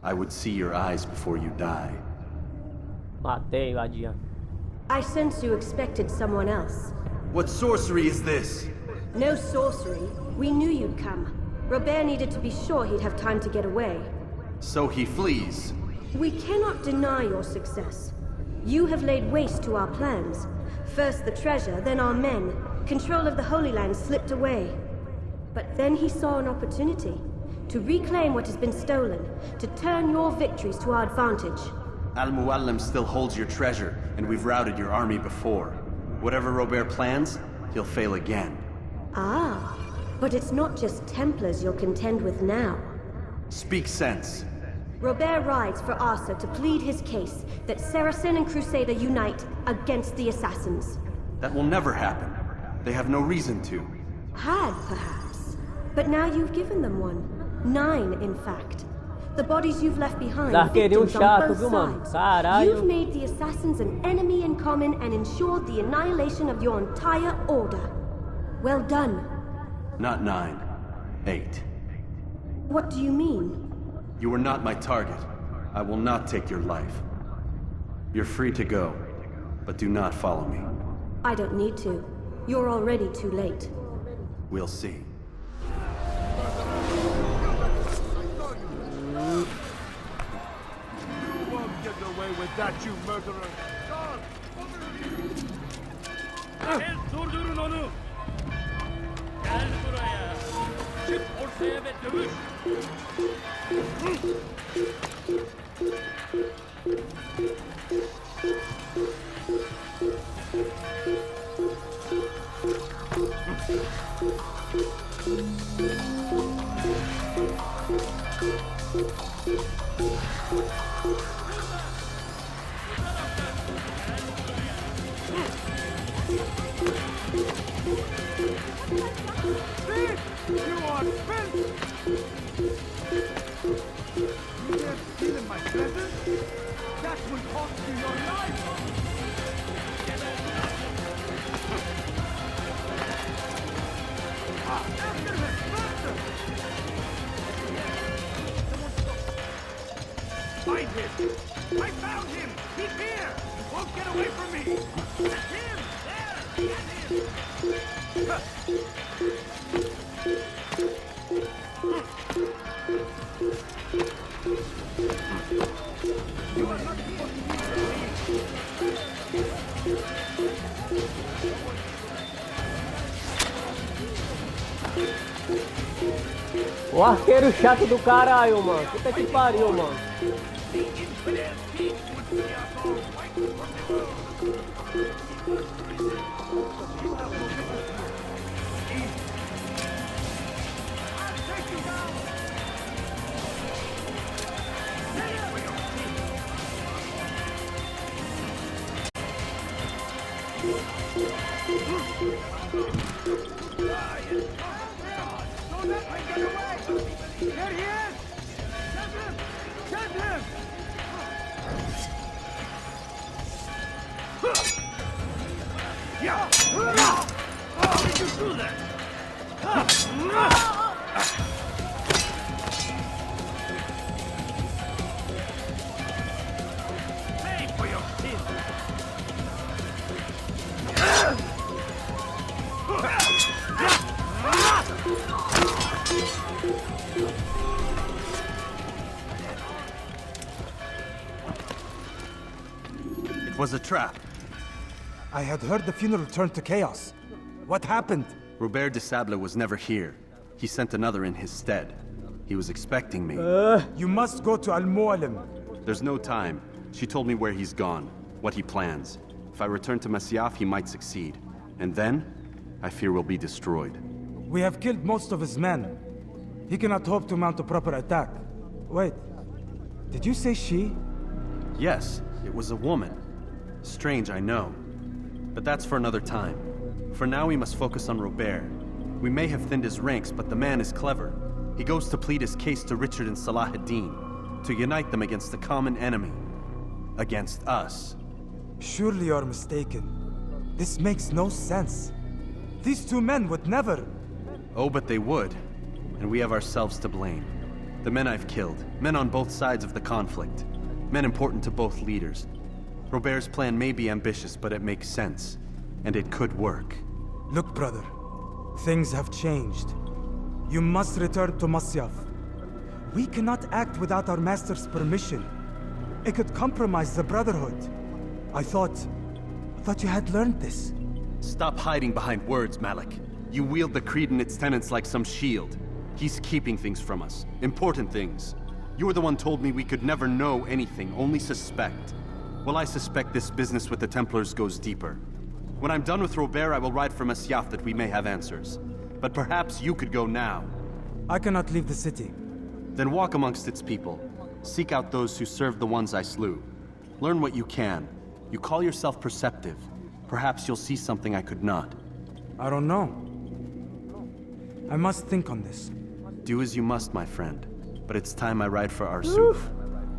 S7: I would see your eyes before you die.
S1: Matei, vadia.
S20: I sense you expected someone else.
S7: What sorcery is this?
S20: No sorcery. We knew you'd come. Robert needed to be sure he'd have time to get away.
S7: So he flees.
S20: We cannot deny your success. You have laid waste to our plans. First the treasure, then our men. Control of the Holy Land slipped away. But then he saw an opportunity. To reclaim what has been stolen. To turn your victories to our advantage.
S7: Al-Muallim still holds your treasure, and we've routed your army before. Whatever Robert plans, he'll fail again.
S20: Ah, but it's not just Templars you'll contend with now.
S7: Speak sense.
S20: Robert rides for Arsa to plead his case that Saracen and Crusader unite against the Assassins.
S7: That will never happen. They have no reason to.
S20: Had, perhaps. But now you've given them one. 9, in fact. The bodies you've left behind, victims on both sides. You've made the Assassins an enemy in common and ensured the annihilation of your entire order. Well done.
S7: Not 9. 8.
S20: What do you mean?
S7: You are not my target. I will not take your life. You're free to go, but do not follow me.
S20: I don't need to. You're already too late.
S7: We'll see.
S13: away with that, you murderer! God!
S17: Gel durdurun onu. Gel buraya. Çık ortaya ve dövüş.
S13: You are filth! You dare steal in my presence? That will cost you your life! After him! Faster! Find him! I found him! He's here! He won't get away from me! That's him! There! Get him! You are not supposed to
S1: O arqueiro chato do caralho, mano. Puta que pariu, mano.
S13: Don't let me get away! There he is! Get him! Get him! Yeah! How did you do that? Pay for your sins!
S7: It was a trap.
S9: I had heard the funeral turned to chaos. What happened?
S7: Robert de Sable was never here. He sent another in his stead. He was expecting me.
S9: You must go to Al-Mu'alim.
S7: There's no time. She told me where he's gone, what he plans. If I return to Masyaf, he might succeed. And then, I fear we'll be destroyed.
S9: We have killed most of his men. He cannot hope to mount a proper attack. Wait, did you say she?
S7: Yes, it was a woman. Strange, I know. But that's for another time. For now, we must focus on Robert. We may have thinned his ranks, but the man is clever. He goes to plead his case to Richard and Salah ad-Din, to unite them against the common enemy. Against us.
S9: Surely you're mistaken. This makes no sense. These two men would never...
S7: Oh, but they would. And we have ourselves to blame. The men I've killed, men on both sides of the conflict. Men important to both leaders. Robert's plan may be ambitious, but it makes sense. And it could work.
S9: Look, brother. Things have changed. You must return to Masyaf. We cannot act without our master's permission. It could compromise the Brotherhood. I thought you had learned this.
S7: Stop hiding behind words, Malik. You wield the creed and its tenets like some shield. He's keeping things from us. Important things. You were the one told me we could never know anything, only suspect. Well, I suspect this business with the Templars goes deeper. When I'm done with Robert, I will ride for Masyaf that we may have answers. But perhaps you could go now.
S9: I cannot leave the city.
S7: Then walk amongst its people. Seek out those who served the ones I slew. Learn what you can. You call yourself perceptive. Perhaps you'll see something I could not.
S9: I don't know. I must think on this.
S7: Do as you must, my friend. But it's time I ride for Arsuf.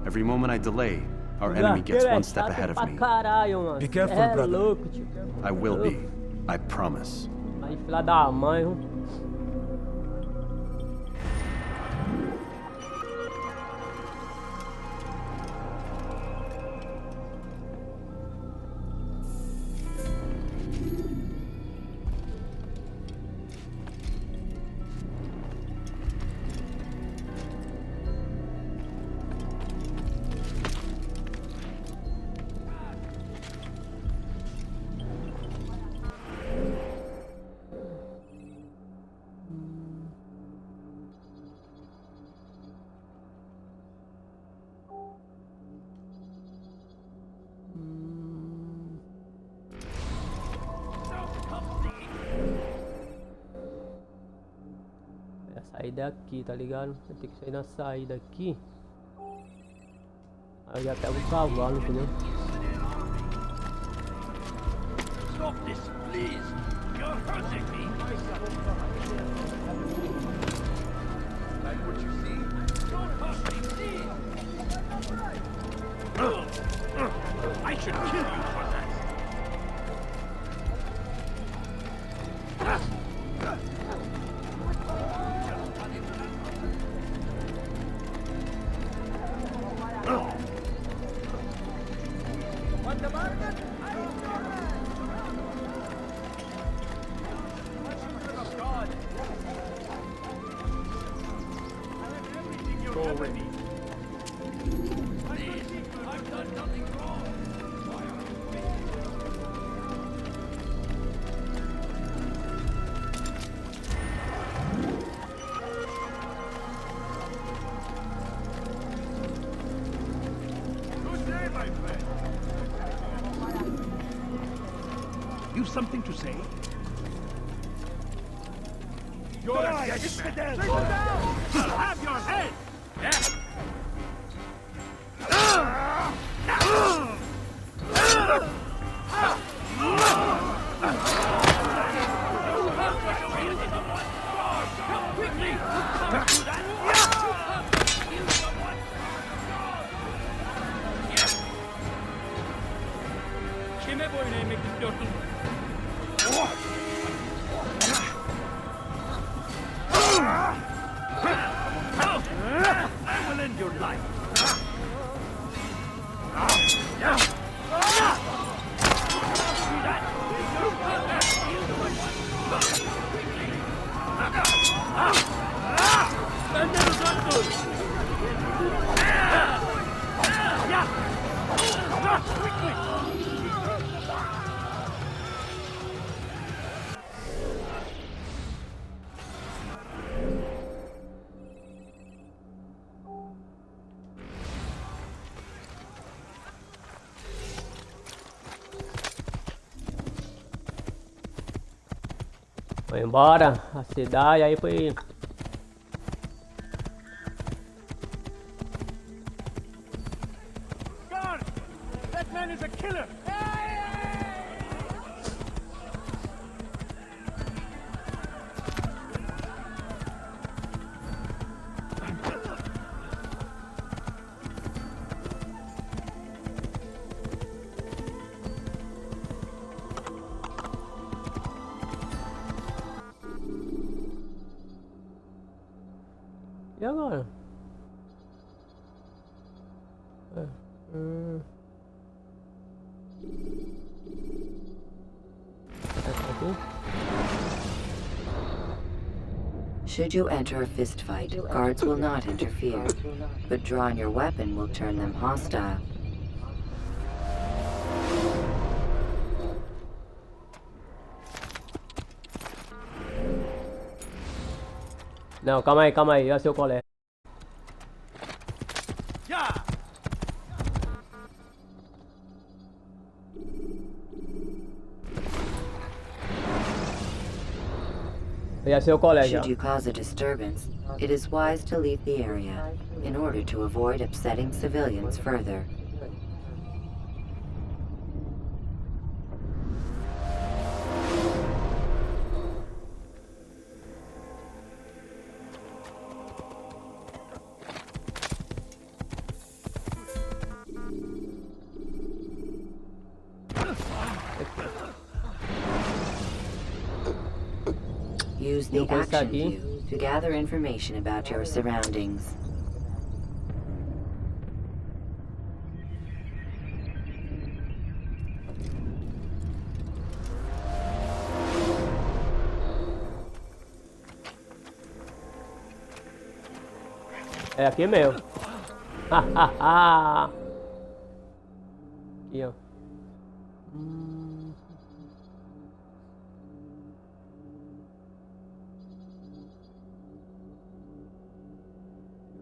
S7: Every moment I delay, our enemy gets one step ahead of me.
S9: Be careful, brother.
S7: I will be. I promise.
S1: Aí, filha da mãe, sair daqui, tá ligado? Vai ter que sair na saída aqui. Aí eu já pego o cavalo, entendeu?
S10: Stop this, please! You're hurting me! Like what you see? Don't hurt me, please! I should kill you for that! Go with me. Please, I've done nothing wrong. Good day, my friend. You've something to say? You're a dead man. I'll have your head. Yeah. Kime boyun eğmek istiyorsun? I will end your life. Benden uzak dur. Quickly.
S1: Foi embora a cidade, aí foi.
S10: Guard! That man is a killer!
S1: E agora?
S5: Should you enter a fistfight, guards will not interfere, but drawing your weapon will turn them hostile.
S1: Não, calma aí, eu sei qual é. Eu sei qual é já.
S5: Should you cause a disturbance, it is wise to leave the area in order to avoid upsetting civilians further. Use the action view to gather information about your surroundings.
S1: É aqui mesmo. Aqui, ó.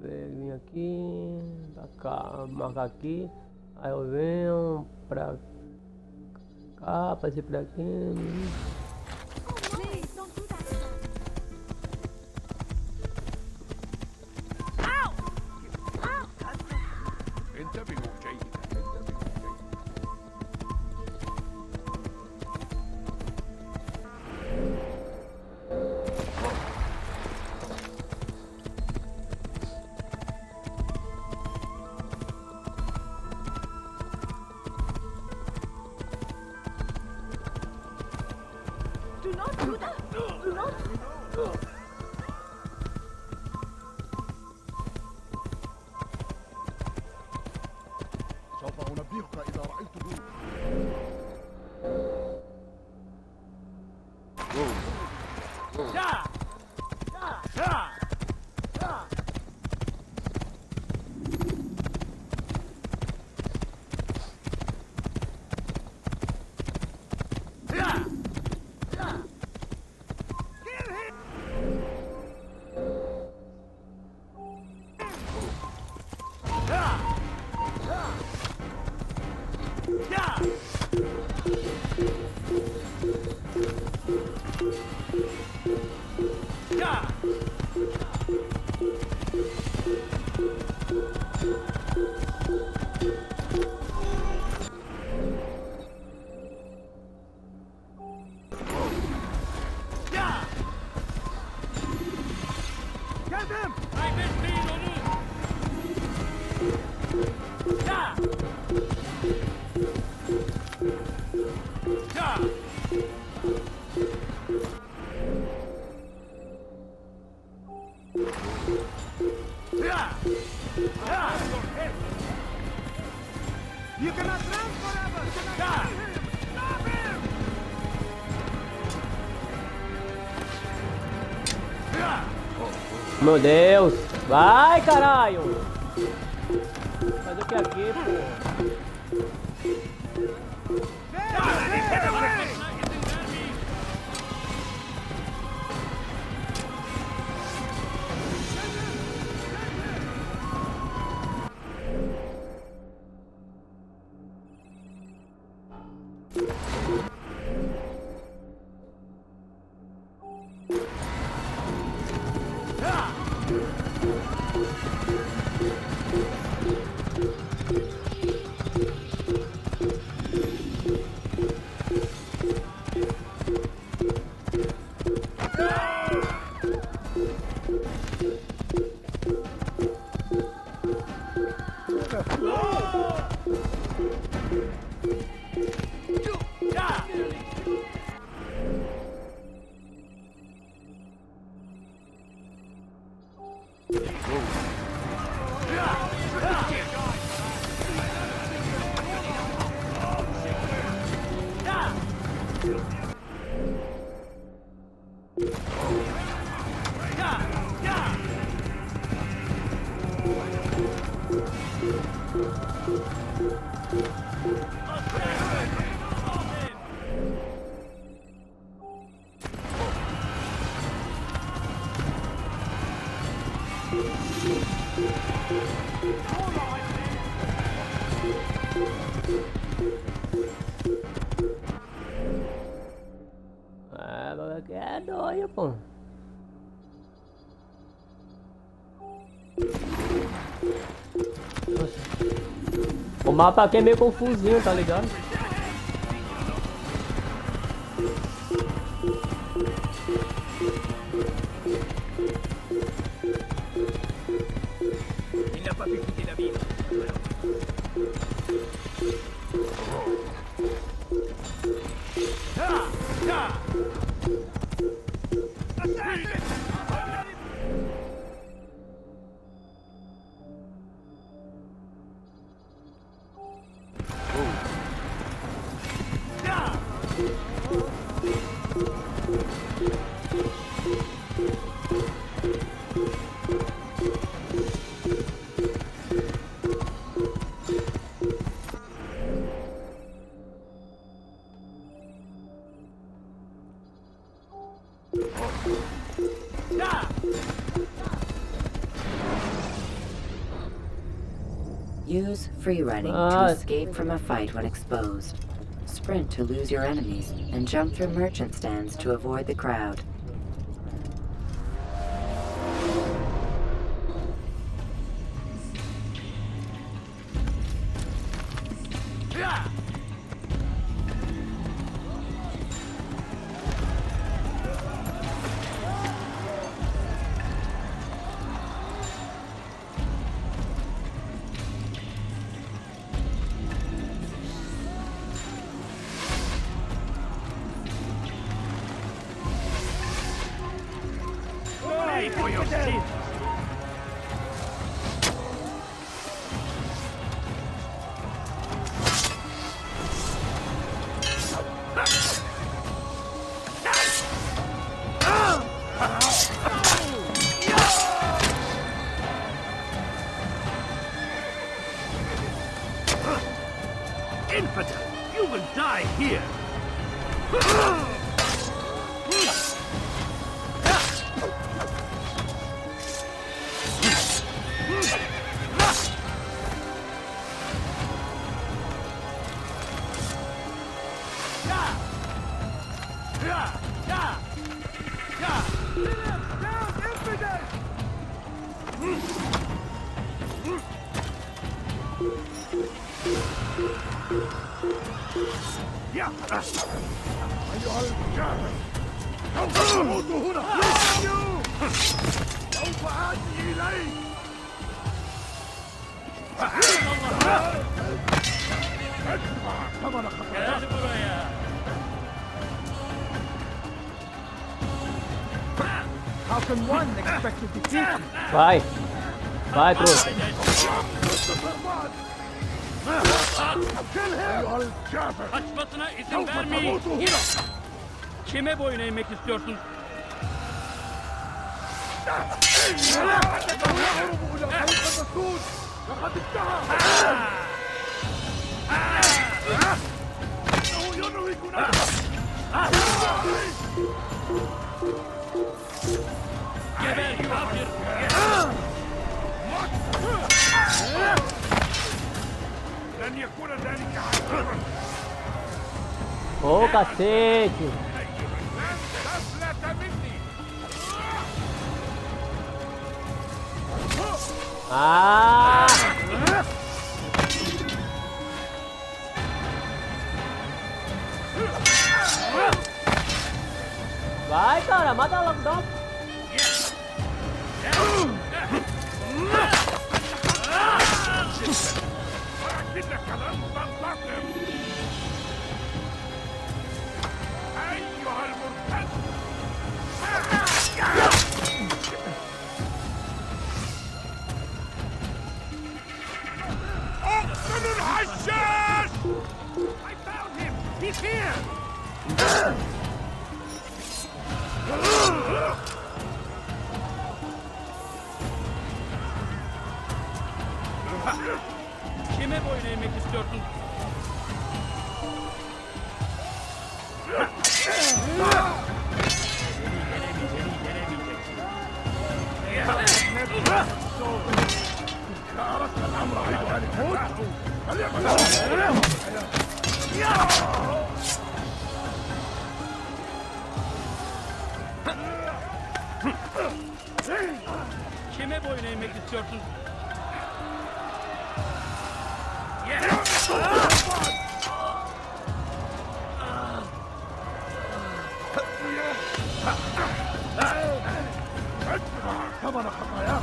S1: Vem aqui, pra cá, marcar aqui. Aí eu venho pra cá, passei por aqui.
S10: انتبهوا جيدا.
S8: Do not do that! Do not!
S13: سوف أنبهك إذا رأيته.
S10: You cannot run forever! Stop him!
S1: Meu Deus! Vai, caralho! Fazer o que aqui, pô? É doido, pô. Nossa. O mapa aqui é meio confusinho, tá ligado?
S5: Use free running to escape from a fight when exposed. Sprint to lose your enemies, and jump through merchant stands to avoid the crowd.
S10: Pay for your sins. Infidel, you will die here.
S13: أيها الجاهل سوف تموت هنا سوف آتي إليك ادفع ثمن خطاياك
S17: How can one expect to defeat you?
S1: Vai. Vai, trouxa.
S10: Kaçmasına izin vermeyin. Kime boyun eğmek istiyorsun? Geber kafir!
S13: لن يكون ذلك عاقبا
S1: Ô, cacete.
S13: تفلت مني
S1: Ah! Vai, cara, mata logo, dá um...
S13: ولكنك لن تنتصر أيها المرتد اقتل الحشاش! I found him! He's here!
S10: Kime boyun eğmek istiyorsun? Kime boyun eğmek istiyorsun?
S13: ادفع ثمن خطاياك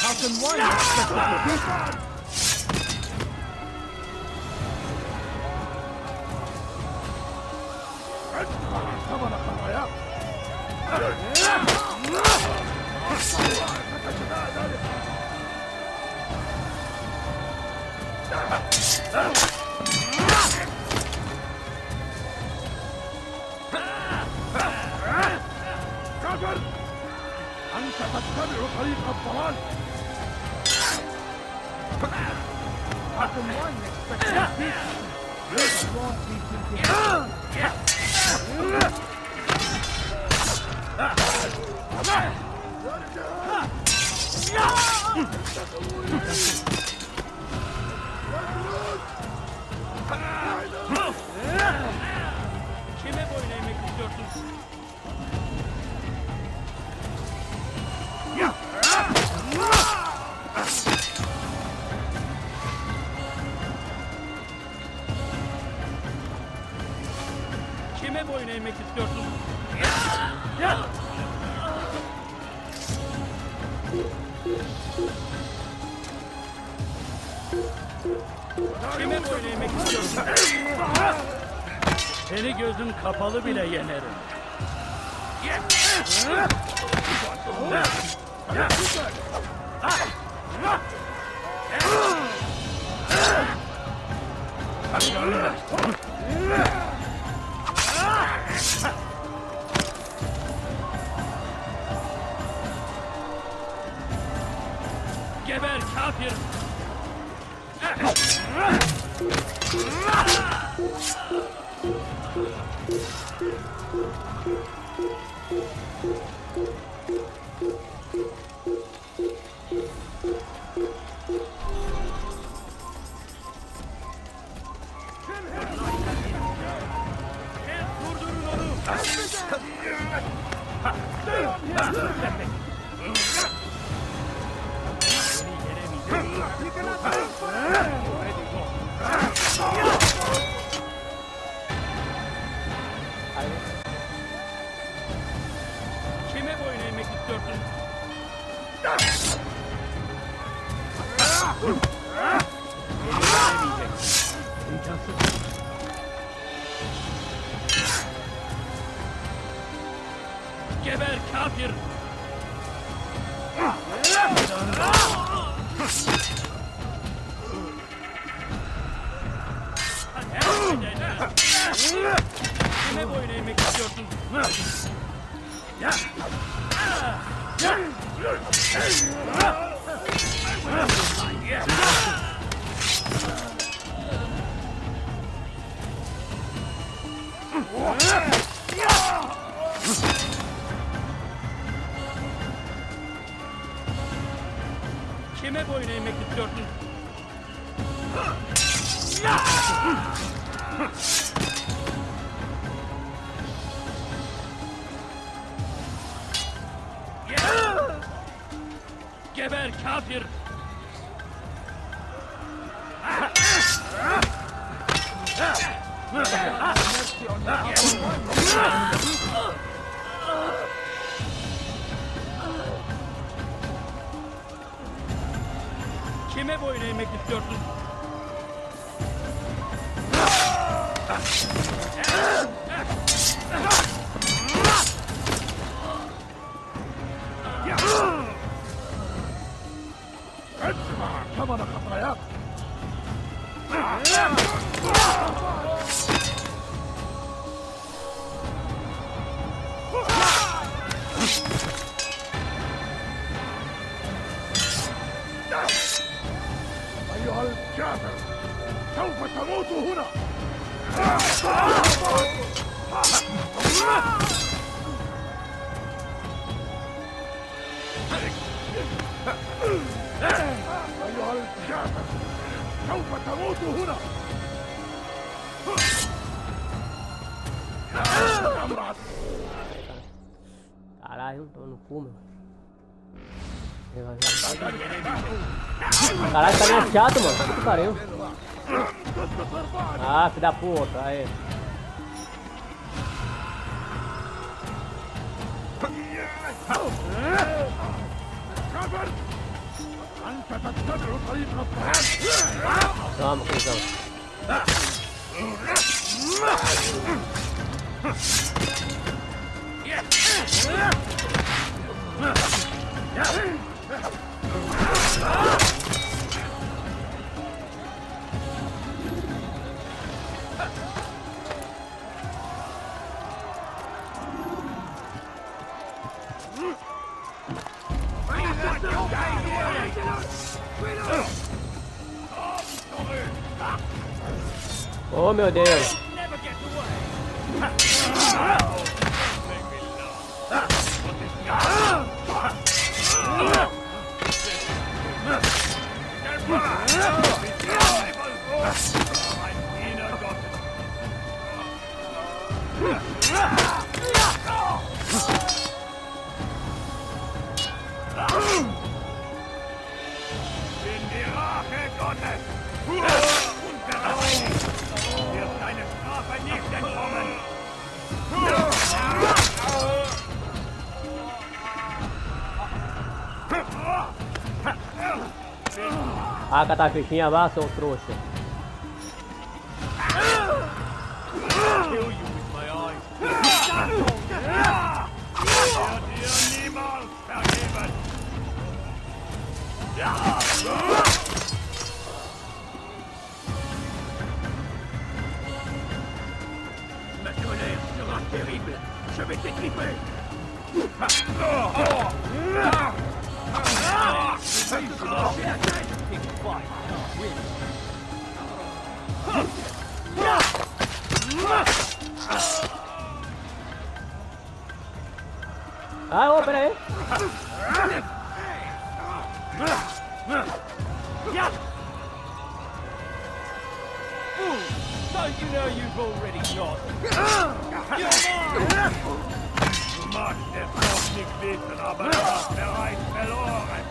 S17: How can one expect to defeat you?
S13: ادفع ثمن خطاياك كافر أنت تتبع طريق الضلال
S17: How can one expect to defeat you? This won't be
S13: لا
S10: Kime boyun eğmek istiyorsun? Kime boyun eğmek istiyorsun? Seni gözüm kapalı bile yenerim. Geber kafir! Durdurun onu! Kime boyun eğmek istiyorsun? Geber kafir! Kime boyun eğmek istiyorsun? Kime boyun eğmek istiyorsun? Geber kafir! Kime boyun eğmek istiyorsun?
S17: Come on, kafaya! أيها الكافر سوف تموت هنا أيها الكافر سوف تموت هنا
S1: Caralho, tô no cu, meu. Caralho, tá meio chato, mano. Puta que pariu. Ah, filho da puta, aí. Toma, cuzão. Oh, meu Deus.
S10: In die Rache Gottes! Und wird deine Strafe nicht entkommen!
S1: Vai catar a fichinha, vá, seu trouxa.
S10: Kill you with my eyes. Niemals vergeben. Ma colère sera terrible. Je vais t'étriper.
S1: Ah, ô, pera aí.
S10: Don't you know you've already got? You're mine! Du magst es noch nicht wissen, aber du hast bereits verloren.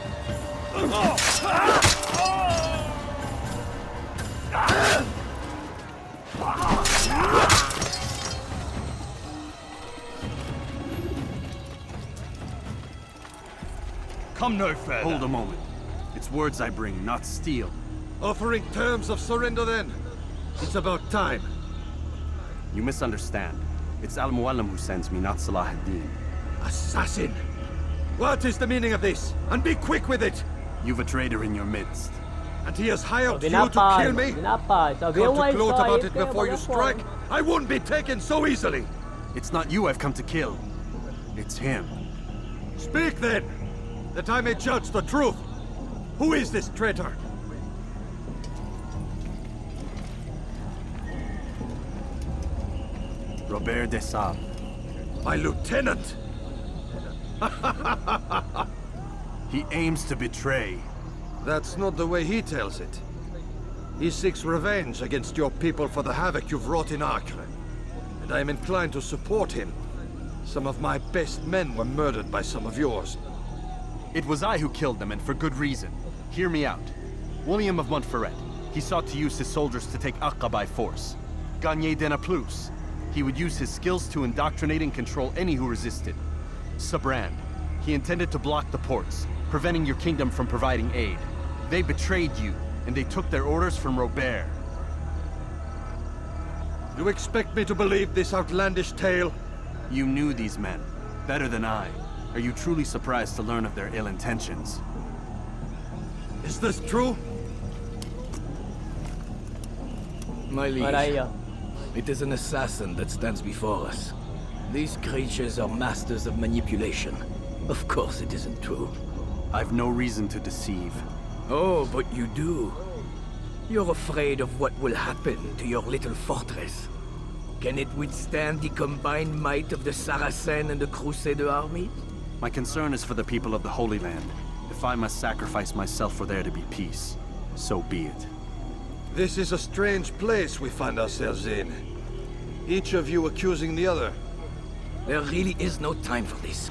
S7: Come no further. Hold a moment. It's words I bring, not steel.
S21: Offering terms of surrender then? It's about time.
S7: You misunderstand. It's Al-Mualim who sends me, not Salah ad-Din.
S21: Assassin! What is the meaning of this? And be quick with it!
S7: You've a traitor in your midst.
S21: And he has hired you to kill me? Got to gloat about it before you strike? I won't be taken so easily!
S7: It's not you I've come to kill. It's him.
S21: Speak then! That I may judge the truth! Who is this traitor?
S7: Robert de Sable.
S21: My lieutenant!
S7: He aims to betray.
S21: That's not the way he tells it. He seeks revenge against your people for the havoc you've wrought in Acre. And I am inclined to support him. Some of my best men were murdered by some of yours.
S7: It was I who killed them, and for good reason. Hear me out. William of Montferrat. He sought to use his soldiers to take Acre by force. Gagné de Naplouse. He would use his skills to indoctrinate and control any who resisted. Sabrand. He intended to block the ports, preventing your kingdom from providing aid. They betrayed you, and they took their orders from Robert.
S21: You expect me to believe this outlandish tale?
S7: You knew these men, better than I. Are you truly surprised to learn of their ill intentions?
S21: Is this true?
S22: My liege, it is an assassin that stands before us. These creatures are masters of manipulation. Of course it isn't true.
S7: I've no reason to deceive.
S22: Oh, but you do. You're afraid of what will happen to your little fortress. Can it withstand the combined might of the Saracen and the Crusader army?
S7: My concern is for the people of the Holy Land. If I must sacrifice myself for there to be peace, so be it.
S21: This is a strange place we find ourselves in. Each of you accusing the other.
S22: There really is no time for this.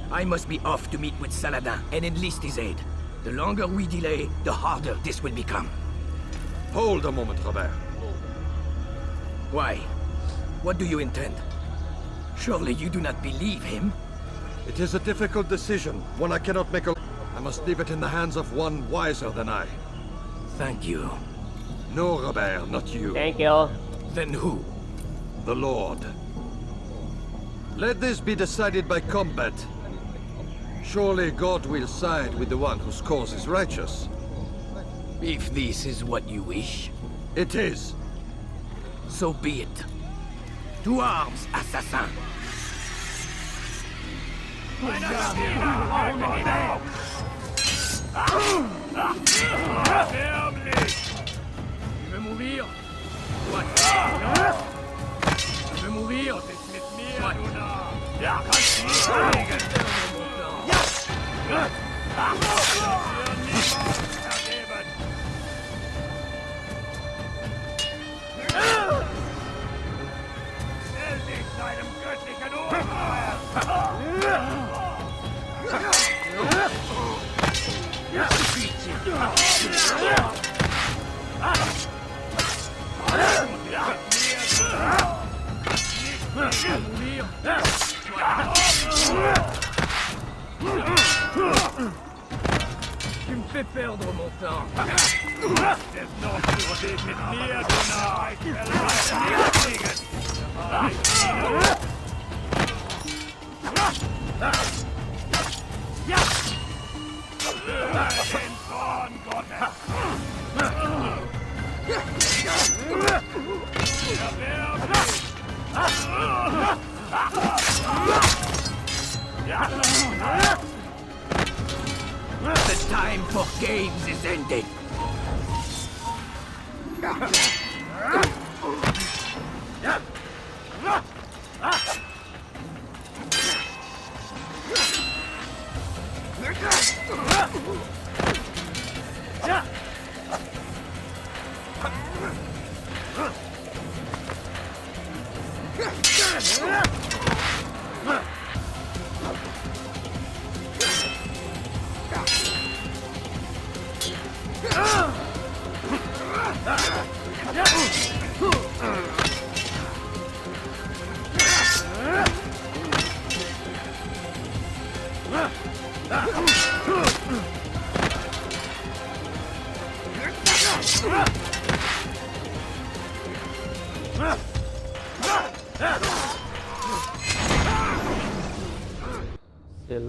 S22: I must be off to meet with Saladin and enlist his aid. The longer we delay, the harder this will become.
S21: Hold a moment, Robert.
S22: Why? What do you intend? Surely you do not believe him?
S21: It is a difficult decision, one I cannot make alone. I must leave it in the hands of one wiser than I.
S22: Thank you.
S21: No, Robert, not you.
S1: Thank you.
S22: Then who?
S21: The Lord. Let this be decided by combat. Surely God will side with the one whose cause is righteous.
S22: If this is what you wish.
S21: It is.
S22: So be it. To arms, assassin!
S10: Tu veux mourir? What? Tu veux mourir? C'est mit mir, Luna! Ja, kannst du nicht kriegen! Stell dich deinem göttlichen Urteil!
S22: The time for games is ended.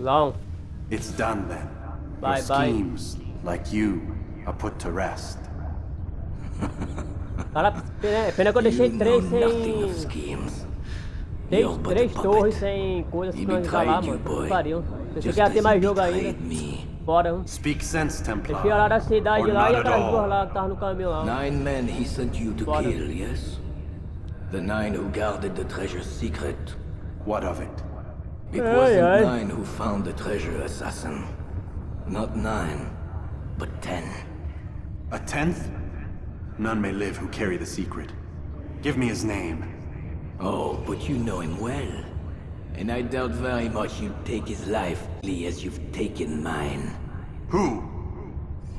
S1: Long.
S7: It's done then.
S1: Bye
S7: Your
S1: bye.
S7: schemes, like you, are put to rest.
S1: Cara, pena que eu deixei três sem. Três torres sem coisas pra instalar, mano. Que pariu. Pensei que ia ter mais jogo ainda. Fora, mano.
S7: Speak sense, Templar.
S1: Deixei lá da cidade lá e aquelas duas lá que estavam no caminho lá.
S22: 9 men he sent you to kill, yes? The 9 who guarded the treasure's secret.
S7: What of it?
S22: It wasn't 9 who found the treasure, assassin. Not 9, but 10.
S7: A 10th? None may live who carry the secret. Give me his name.
S22: Oh, but you know him well. And I doubt very much you'd take his life as you've taken mine.
S7: Who?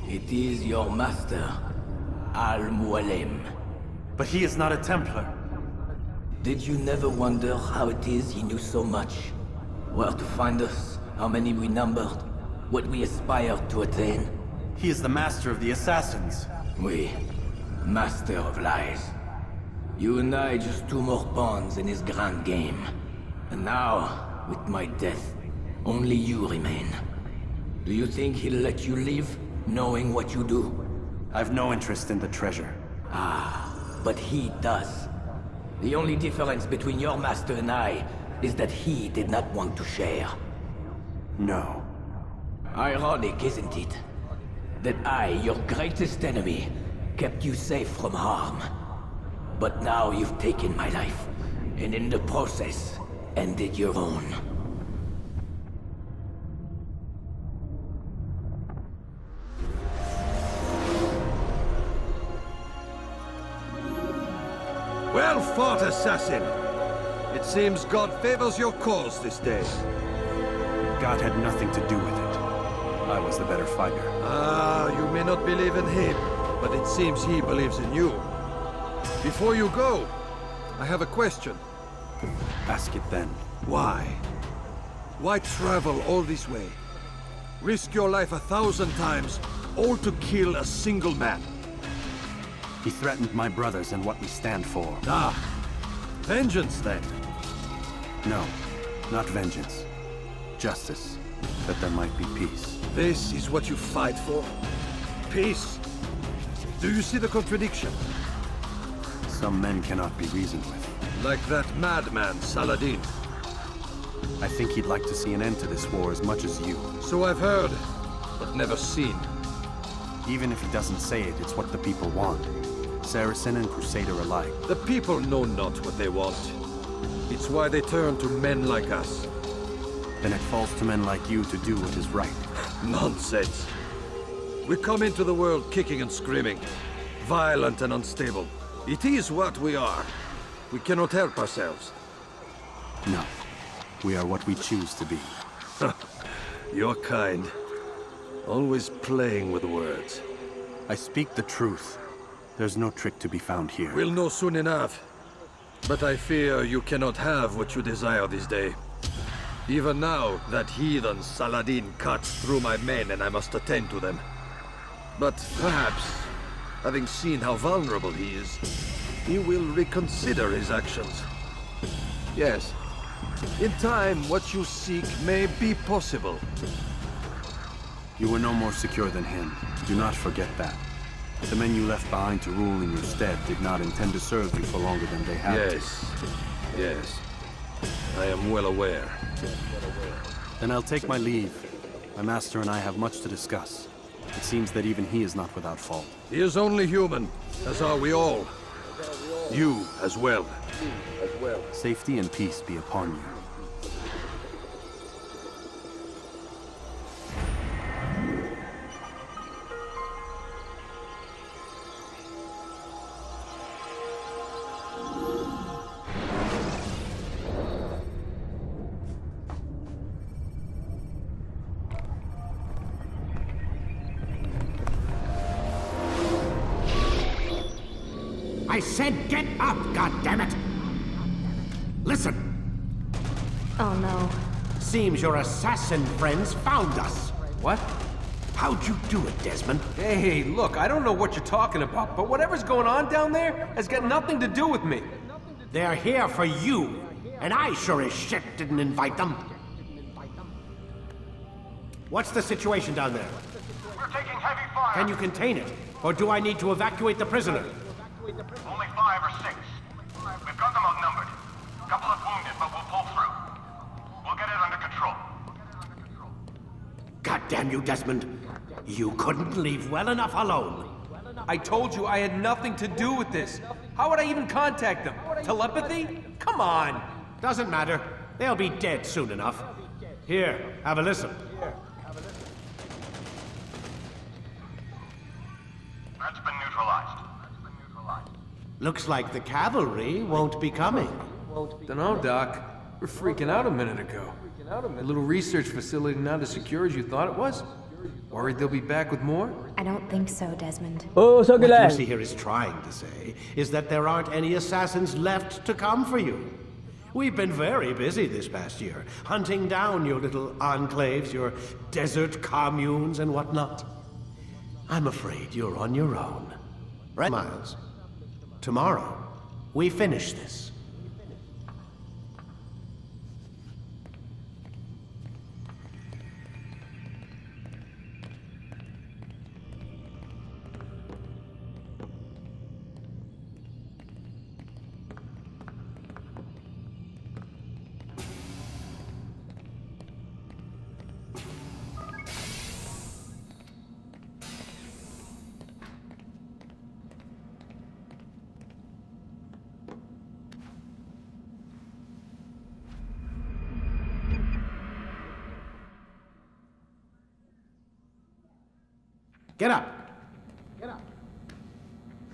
S22: It is your master, Al-Mualim.
S7: But he is not a Templar.
S22: Did you never wonder how it is he knew so much? Where to find us, how many we numbered, what we aspired to attain?
S7: He is the master of the assassins.
S22: Oui, master of lies. You and I just two more pawns in his grand game. And now, with my death, only you remain. Do you think he'll let you live, knowing what you do?
S7: I've no interest in the treasure.
S22: Ah, but he does. The only difference between your master and I is that he did not want to share.
S7: No.
S22: Ironic, isn't it? That I, your greatest enemy, kept you safe from harm. But now you've taken my life, and in the process, ended your own.
S21: Well fought, assassin! It seems God favors your cause this day.
S7: God had nothing to do with it. I was the better fighter.
S21: Ah, you may not believe in him, but it seems he believes in you. Before you go, I have a question.
S7: Ask it then.
S21: Why? Why travel all this way? Risk your life 1,000 times, all to kill a single man?
S7: He threatened my brothers and what we stand for.
S21: Ah, vengeance then?
S7: No, not vengeance. Justice, that there might be peace.
S21: This is what you fight for? Peace? Do you see the contradiction?
S7: Some men cannot be reasoned with.
S21: Like that madman, Saladin.
S7: I think he'd like to see an end to this war as much as you.
S21: So I've heard, but never seen.
S7: Even if he doesn't say it, it's what the people want. Saracen and Crusader alike.
S21: The people know not what they want. It's why they turn to men like us.
S7: Then it falls to men like you to do what is right.
S21: Nonsense. We come into the world kicking and screaming, violent and unstable. It is what we are. We cannot help ourselves.
S7: No. We are what we choose to be.
S21: You're kind. Always playing with words.
S7: I speak the truth. There's no trick to be found here.
S21: We'll know soon enough. But I fear you cannot have what you desire this day. Even now, that heathen Saladin cuts through my men and I must attend to them. But perhaps Having seen how vulnerable he is, he will reconsider his actions. Yes, in time, what you seek may be possible.
S7: You were no more secure than him. Do not forget that. The men you left behind to rule in your stead did not intend to serve you for longer than they had to.
S21: Yes. I am well aware.
S7: Then I'll take my leave. My master and I have much to discuss. It seems that even he is not without fault.
S21: He is only human, as are we all. You as well.
S7: Safety and peace be upon you.
S3: I said get up, goddammit! Listen!
S20: Oh no.
S3: Seems your assassin friends found us.
S4: What?
S3: How'd you do it, Desmond?
S4: Hey, look, I don't know what you're talking about, but whatever's going on down there has got nothing to do with me.
S3: They're here for you, and I sure as shit didn't invite them. What's the situation down there?
S23: We're taking heavy fire.
S3: Can you contain it? Or do I need to evacuate the prisoner?
S23: Only 5 or 6. We've got them outnumbered. A couple of wounded, but we'll pull through. We'll get it under control.
S3: God damn you, Desmond. You couldn't leave well enough alone.
S4: I told you I had nothing to do with this. How would I even contact them? Telepathy? Come on.
S3: Doesn't matter. They'll be dead soon enough. Here, have a listen.
S23: That's been neutralized.
S3: Looks like the cavalry won't be coming.
S4: Dunno, Doc. We're freaking out a minute ago. A little research facility not as secure as you thought it was? Worried they'll be back with more?
S24: I don't think so, Desmond.
S1: Oh, so
S3: What
S1: glad.
S3: Lucy here is trying to say is that there aren't any assassins left to come for you. We've been very busy this past year, hunting down your little enclaves, your desert communes and whatnot. I'm afraid you're on your own. Right, Miles? Tomorrow, we finish this. Get up.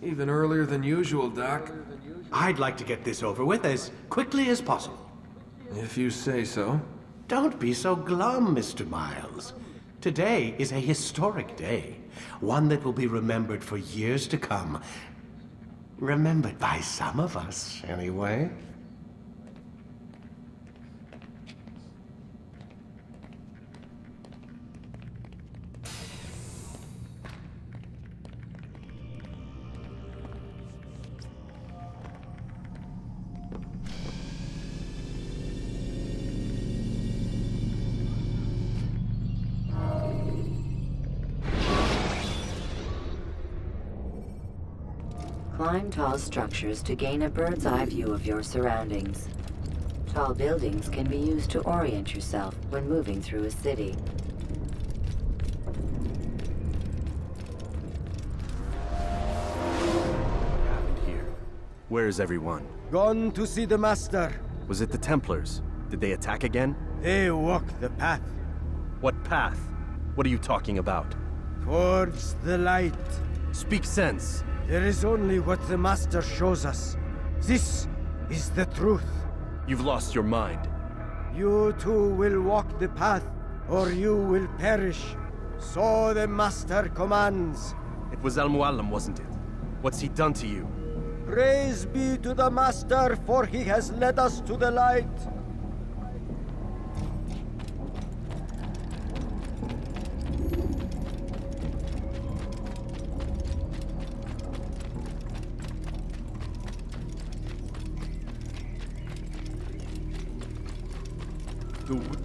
S4: Even earlier than usual, Doc.
S3: I'd like to get this over with as quickly as possible.
S4: If you say so.
S3: Don't be so glum, Mr. Miles. Today is a historic day. One that will be remembered for years to come. Remembered by some of us, anyway.
S5: Climb tall structures to gain a bird's eye view of your surroundings. Tall buildings can be used to orient yourself when moving through a city.
S7: What happened here? Where is everyone?
S16: Gone to see the Master.
S7: Was it the Templars? Did they attack again?
S16: They walk the path.
S7: What path? What are you talking about?
S16: Towards the light.
S7: Speak sense.
S16: There is only what the Master shows us. This is the truth.
S7: You've lost your mind.
S16: You too will walk the path, or you will perish. So the Master commands.
S7: It was Al-Mualim, wasn't it? What's he done to you?
S16: Praise be to the Master, for he has led us to the light.
S21: good.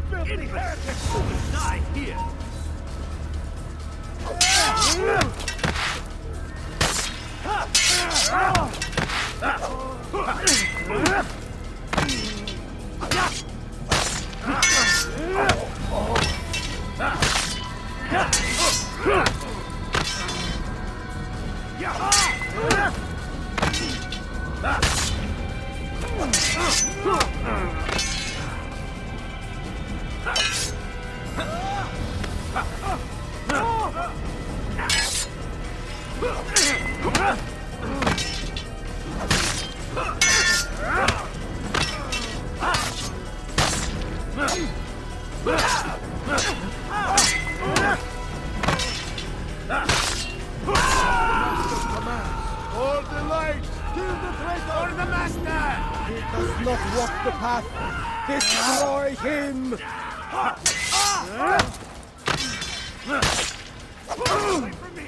S10: Filthy heretics will die here!
S13: Hold the light! Kill the traitor! For the master!
S16: He does not walk the path! Destroy him!
S10: Away from me!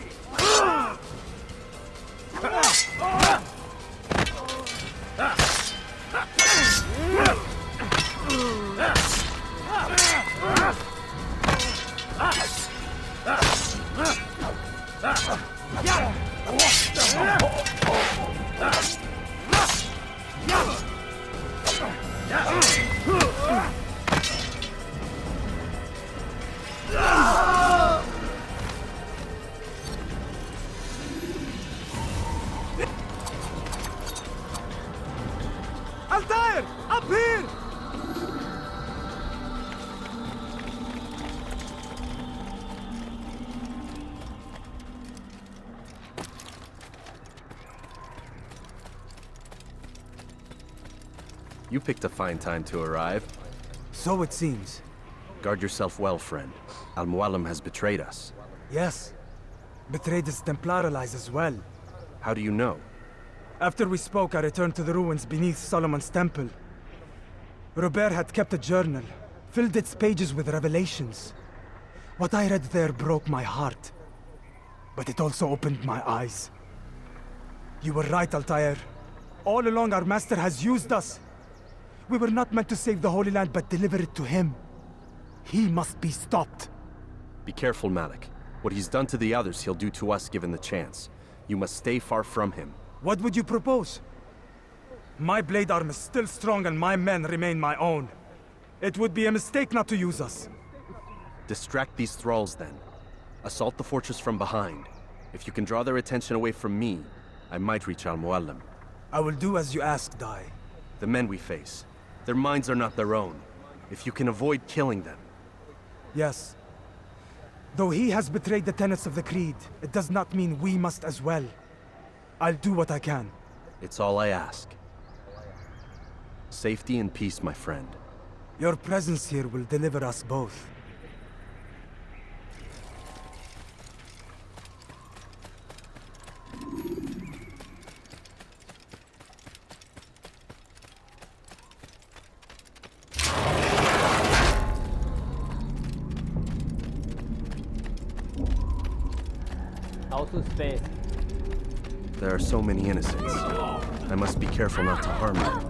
S9: Altair! Up here!
S7: You picked a fine time to arrive.
S9: So it seems.
S7: Guard yourself well, friend. Al-Mualim has betrayed us.
S9: Yes. Betrayed his Templar allies as well.
S7: How do you know?
S9: After we spoke, I returned to the ruins beneath Solomon's temple. Robert had kept a journal, filled its pages with revelations. What I read there broke my heart. But it also opened my eyes. You were right, Altair. All along our master has used us. We were not meant to save the Holy Land, but deliver it to him. He must be stopped.
S7: Be careful, Malik. What he's done to the others, he'll do to us given the chance. You must stay far from him.
S9: What would you propose? My blade arm is still strong and my men remain my own. It would be a mistake not to use us.
S7: Distract these thralls then. Assault the fortress from behind. If you can draw their attention away from me, I might reach Al-Mualim.
S9: I will do as you ask, Dai.
S7: The men we face, their minds are not their own. If you can avoid killing them.
S9: Yes. Though he has betrayed the tenets of the Creed, it does not mean we must as well. I'll do what I can.
S7: It's all I ask. Safety and peace, my friend.
S9: Your presence here will deliver us both.
S1: How to space?
S7: There are so many innocents. I must be careful not to harm them.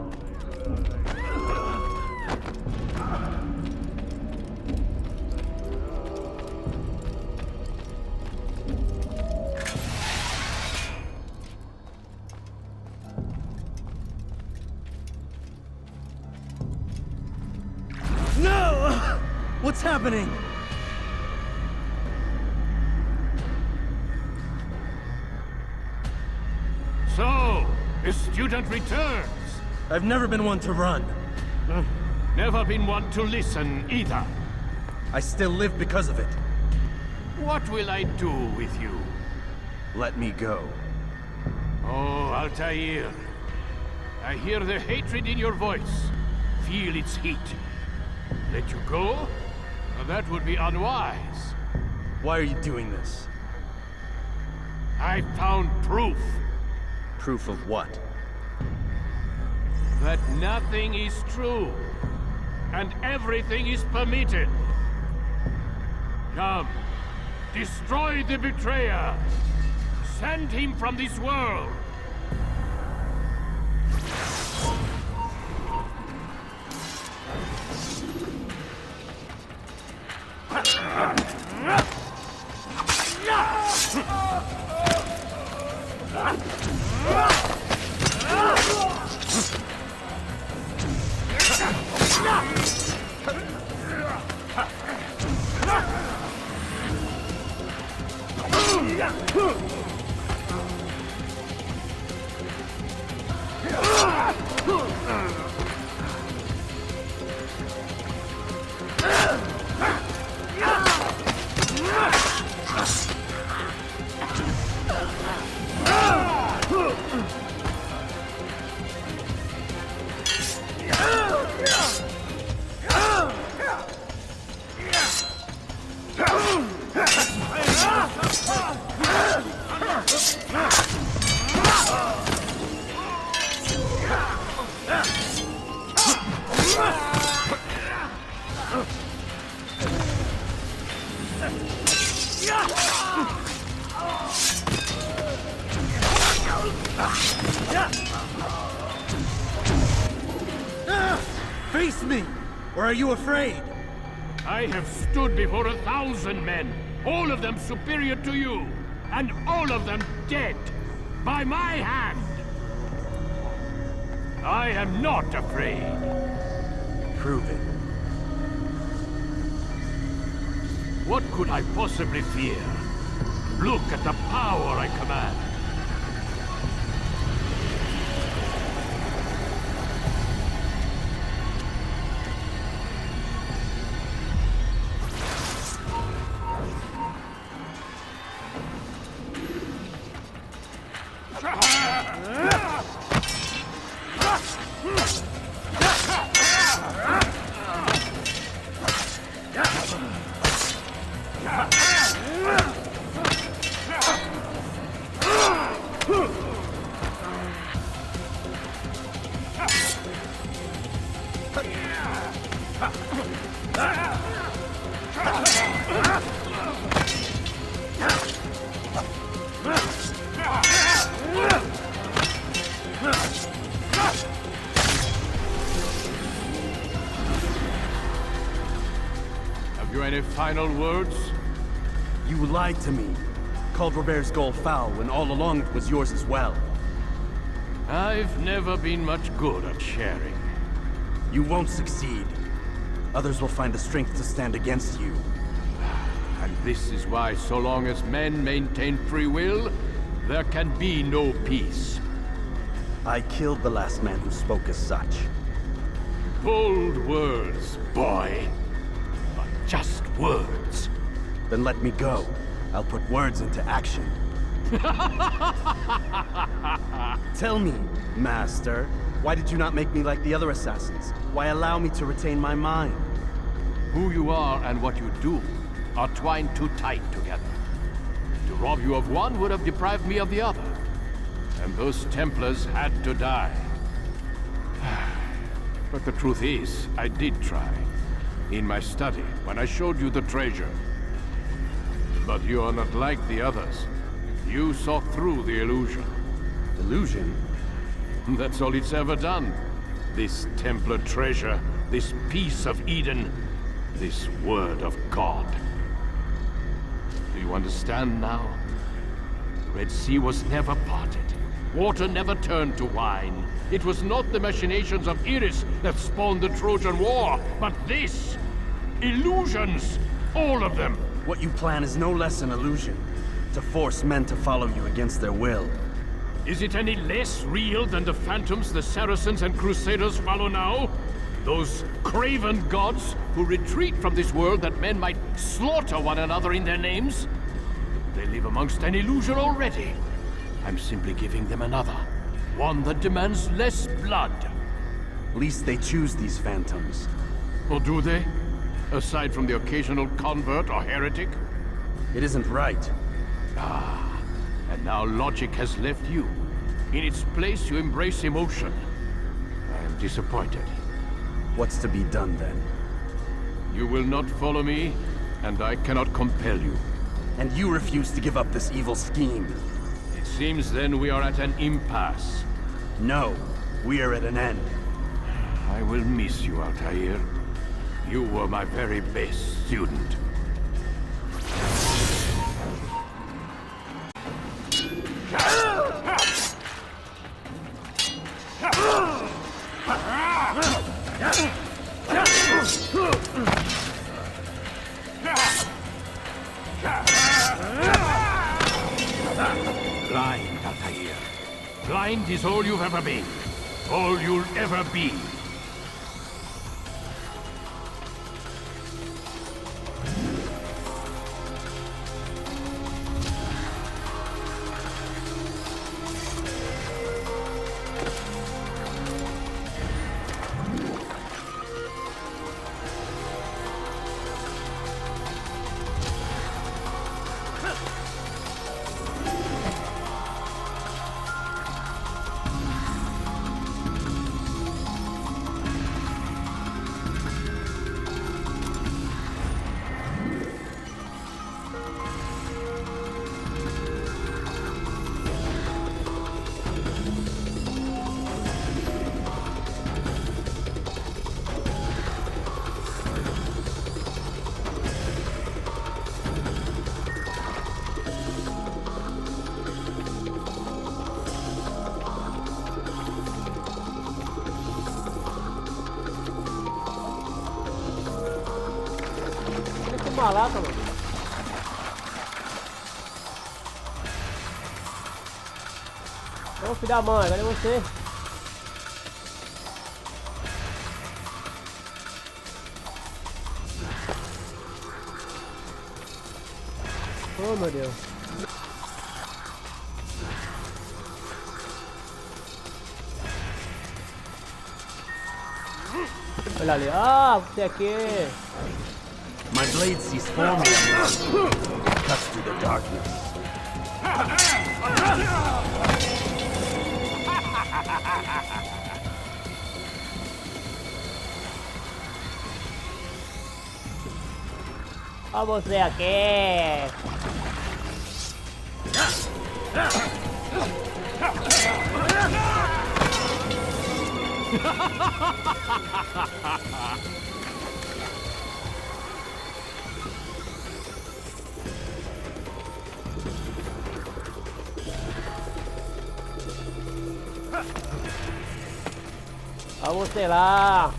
S2: No! What's happening?
S10: So, the student returns.
S2: I've never been one to run.
S10: Never been one to listen either.
S2: I still live because of it.
S10: What will I do with you?
S7: Let me go.
S10: Oh, Altair. I hear the hatred in your voice. Feel its heat. Let you go? That would be unwise.
S2: Why are you doing this?
S10: I found proof.
S2: Proof of what?
S10: That nothing is true, and everything is permitted. Come, destroy the betrayer. Send him from this world.
S2: Face me! Or are you afraid?
S10: I have stood before 1,000 men, all of them superior to you, and all of them dead, by my hand. I am not afraid.
S2: Prove it.
S10: What could I possibly fear? Look at the power I command. Have you any final words?
S2: You lied to me. Called Robert's goal foul when all along it was yours as well.
S10: I've never been much good at sharing.
S2: You won't succeed. Others will find the strength to stand against you.
S10: And this is why, so long as men maintain free will, there can be no peace.
S2: I killed the last man who spoke as such.
S10: Bold words, boy. But just words.
S2: Then let me go. I'll put words into action. Tell me, Master, why did you not make me like the other assassins? Why allow me to retain my mind?
S10: Who you are and what you do are twined too tight together. To rob you of one would have deprived me of the other. And those Templars had to die. But the truth is, I did try. In my study, when I showed you the treasure. But you are not like the others. You saw through the illusion.
S2: Illusion?
S10: That's all it's ever done. This Templar treasure, this piece of Eden, this word of God. Do you understand now? The Red Sea was never parted. Water never turned to wine. It was not the machinations of Iris that spawned the Trojan War, but this! Illusions! All of them!
S2: What you plan is no less an illusion. To force men to follow you against their will.
S10: Is it any less real than the phantoms the Saracens and Crusaders follow now? Those craven gods who retreat from this world that men might slaughter one another in their names? They live amongst an illusion already. I'm simply giving them another. One that demands less blood.
S2: Least they choose these phantoms.
S10: Or do they?
S6: aside from the occasional convert or heretic?
S7: It isn't right.
S6: Ah, and now logic has left you. In its place, you embrace emotion. I am disappointed.
S7: What's to be done then?
S6: You will not follow me, and I cannot compel you.
S7: And you refuse to give up this evil scheme.
S6: It seems then we are at an impasse.
S7: No, we are at an end.
S6: I will miss you, Altair. You were my very best student. Blind, Altair. Blind is all you've ever been. All you'll ever be.
S1: Malaca, mano. Ô filho da mãe, cadê você? Oh meu Deus. Olha ali, ah, você aqui.
S7: My blade sees formula cuts through the darkness.
S1: Ó você aqui. Ó você lá.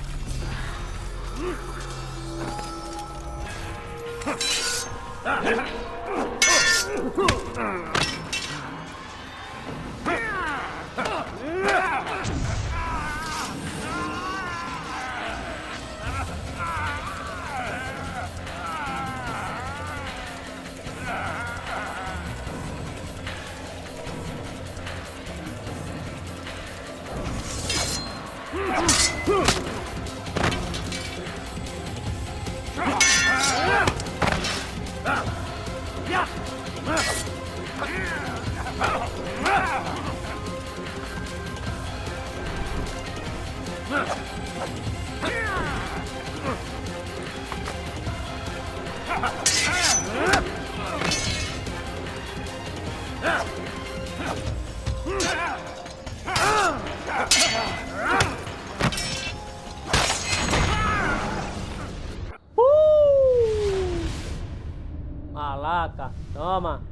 S1: Malaca, toma,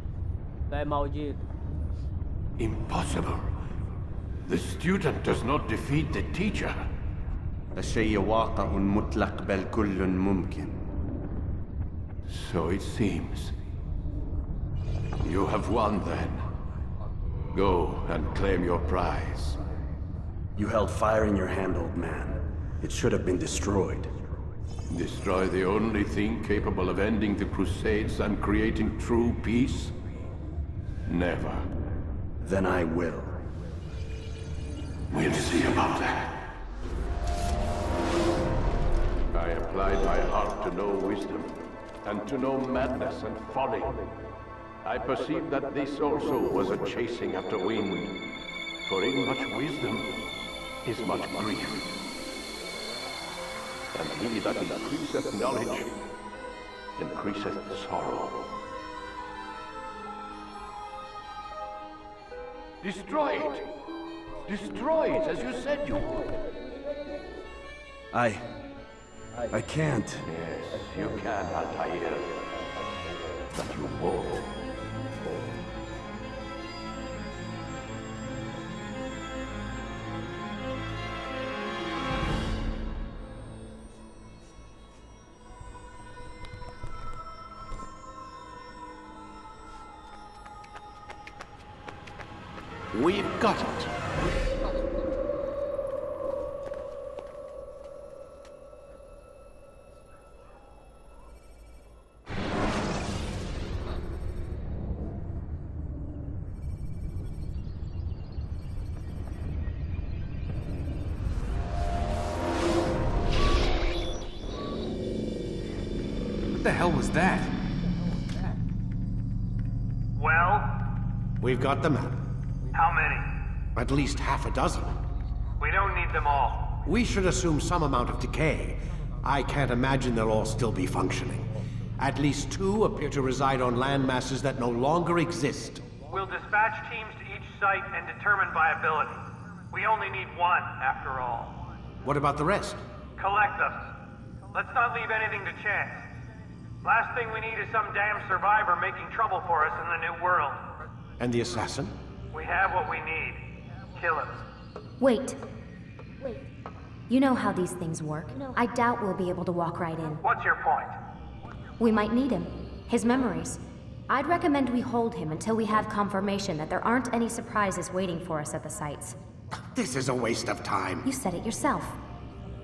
S1: velho maldito.
S6: Impossible. The student does not defeat the teacher.
S7: الشيء واقع مطلق بل كل ممكن.
S6: So it seems. You have won then. Go and claim your prize.
S7: You held fire in your hand, old man. It should have been destroyed.
S6: Destroy the only thing capable of ending the Crusades and creating true peace? Never.
S7: Then I will.
S6: We'll see about that. I I applied my heart to know wisdom, and to know madness and folly. I perceived that this also was a chasing after wind, for in much wisdom is much grief. And he that increaseth knowledge increaseth sorrow. Destroy it! Destroy it, as you said you would.
S7: I can't.
S6: Yes, you can, Altair. But you won't.
S3: We've got it.
S4: What the hell was that?
S10: Well?
S3: We've got the map.
S10: How many?
S3: At least half a dozen.
S10: We don't need them all.
S3: We should assume some amount of decay. I can't imagine they'll all still be functioning. At least 2 appear to reside on land masses that no longer exist.
S10: We'll dispatch teams to each site and determine viability. We only need 1, after all.
S3: What about the rest?
S10: Collect them. Let's not leave anything to chance. Last thing we need is some damn survivor making trouble for us in the new world.
S3: And the assassin?
S10: We have what we need. Kill him.
S24: Wait. You know how these things work. I doubt we'll be able to walk right in.
S10: What's your point?
S24: We might need him. His memories. I'd recommend we hold him until we have confirmation that there aren't any surprises waiting for us at the sites.
S3: This is a waste of time.
S24: You said it yourself.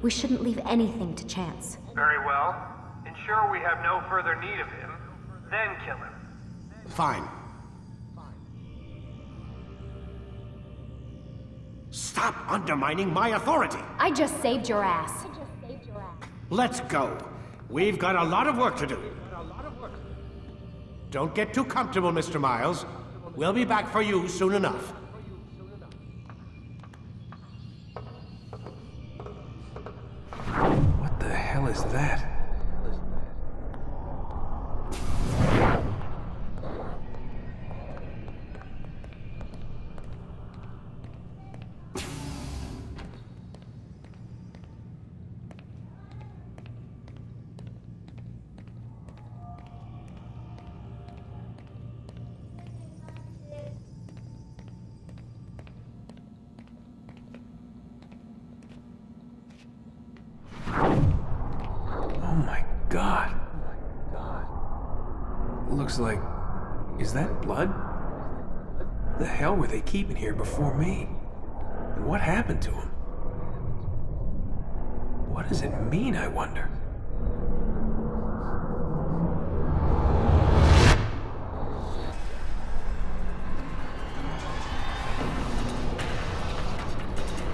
S24: We shouldn't leave anything to chance.
S10: Very well. Ensure we have no further need of him, then kill him.
S3: Fine. Stop undermining my authority!
S24: I just saved your ass.
S3: Let's go. We've got a lot of work to do. Don't get too comfortable, Mr. Miles. We'll be back for you soon enough.
S4: What the hell is that? God. Looks like... Is that blood? The hell were they keeping here before me? And what happened to him? What does it mean, I wonder?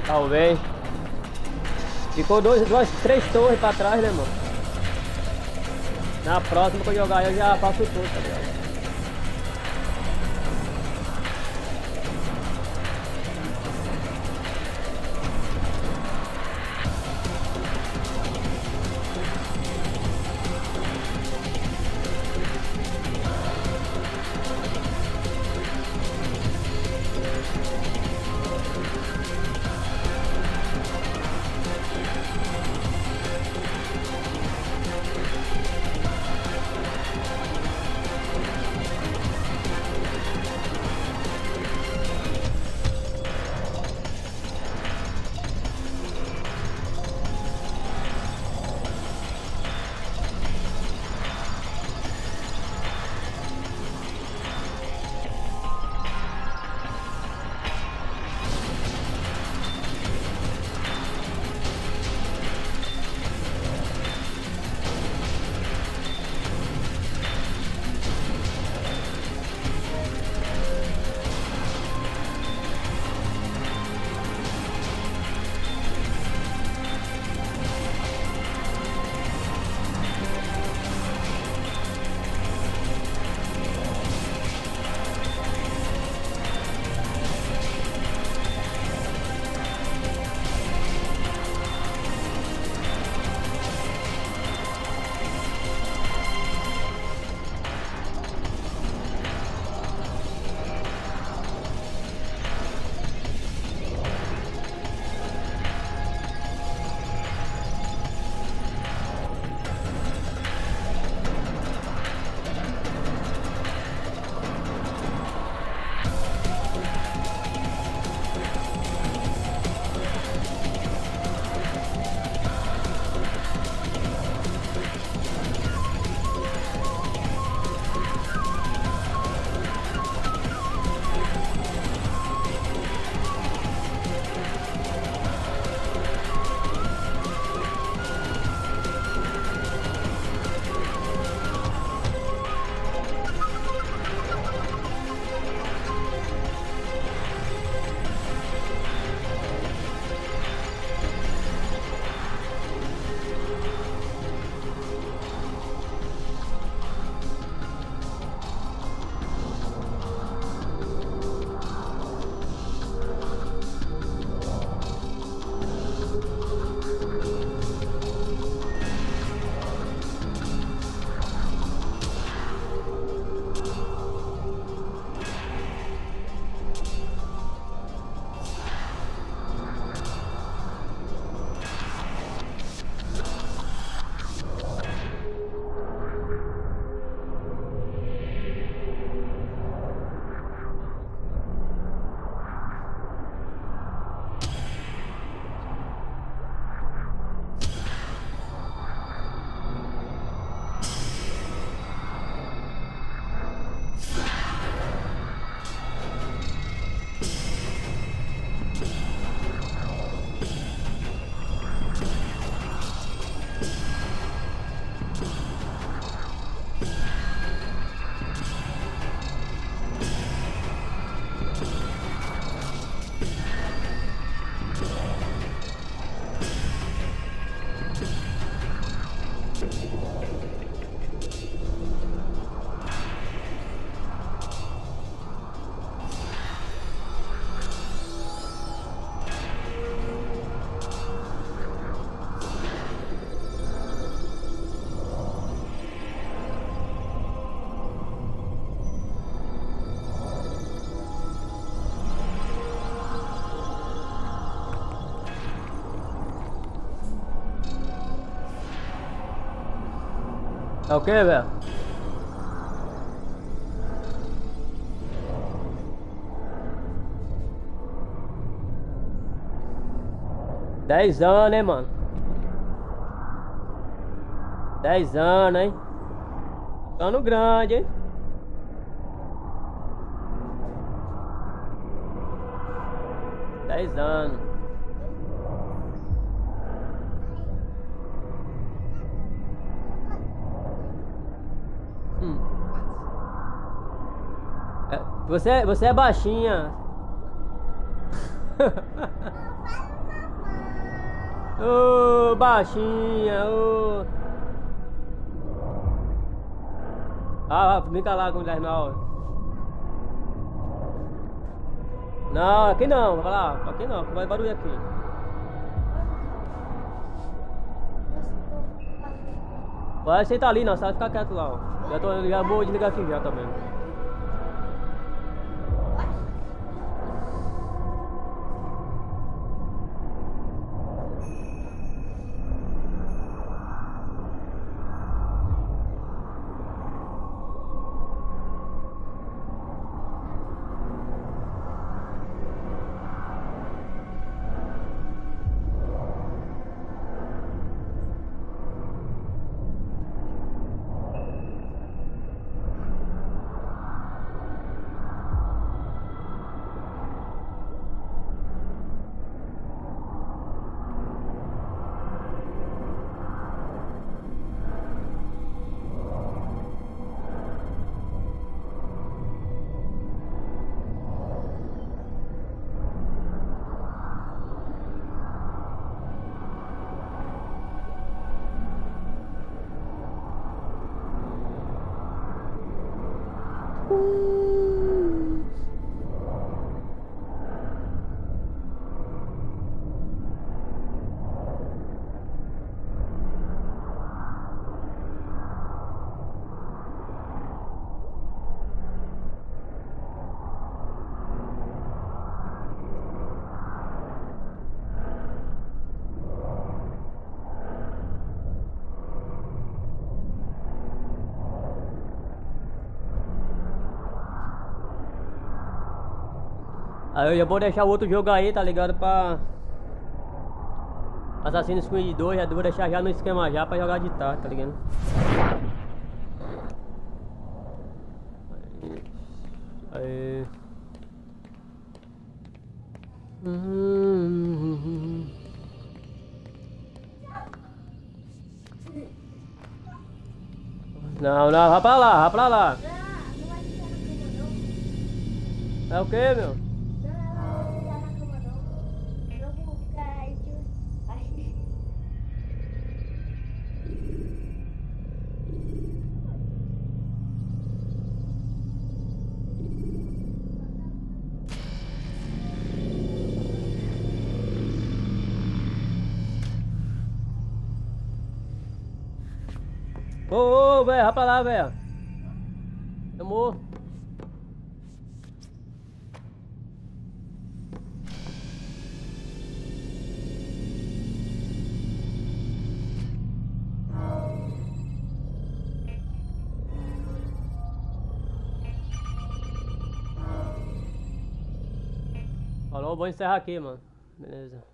S1: Talvez. Ficou 3 torres pra trás, né, mano? Na próxima que eu jogar eu já faço tudo, tá ligado? É o que, velho? Dez anos, hein, mano? 10 anos, hein? Ficando grande, hein? Dez anos. Você é baixinha. Ô, baixinha, ô. Fica lá com o Guilherme. Não, aqui não, vai lá, aqui não, vai barulho aqui. Vai sentar ali, não, você vai ficar quieto lá, ó. Já vou desligar aqui já também. Aí eu já vou deixar o outro jogo aí, tá ligado? Pra Assassin's Creed 2, já vou deixar já no esquema já pra jogar de tarde, tá ligado? Aí. Não, vai pra lá, vai pra lá. É o que, meu? Ô, velho, vai pra lá, velho. Amor. Falou, vou encerrar aqui, mano. Beleza.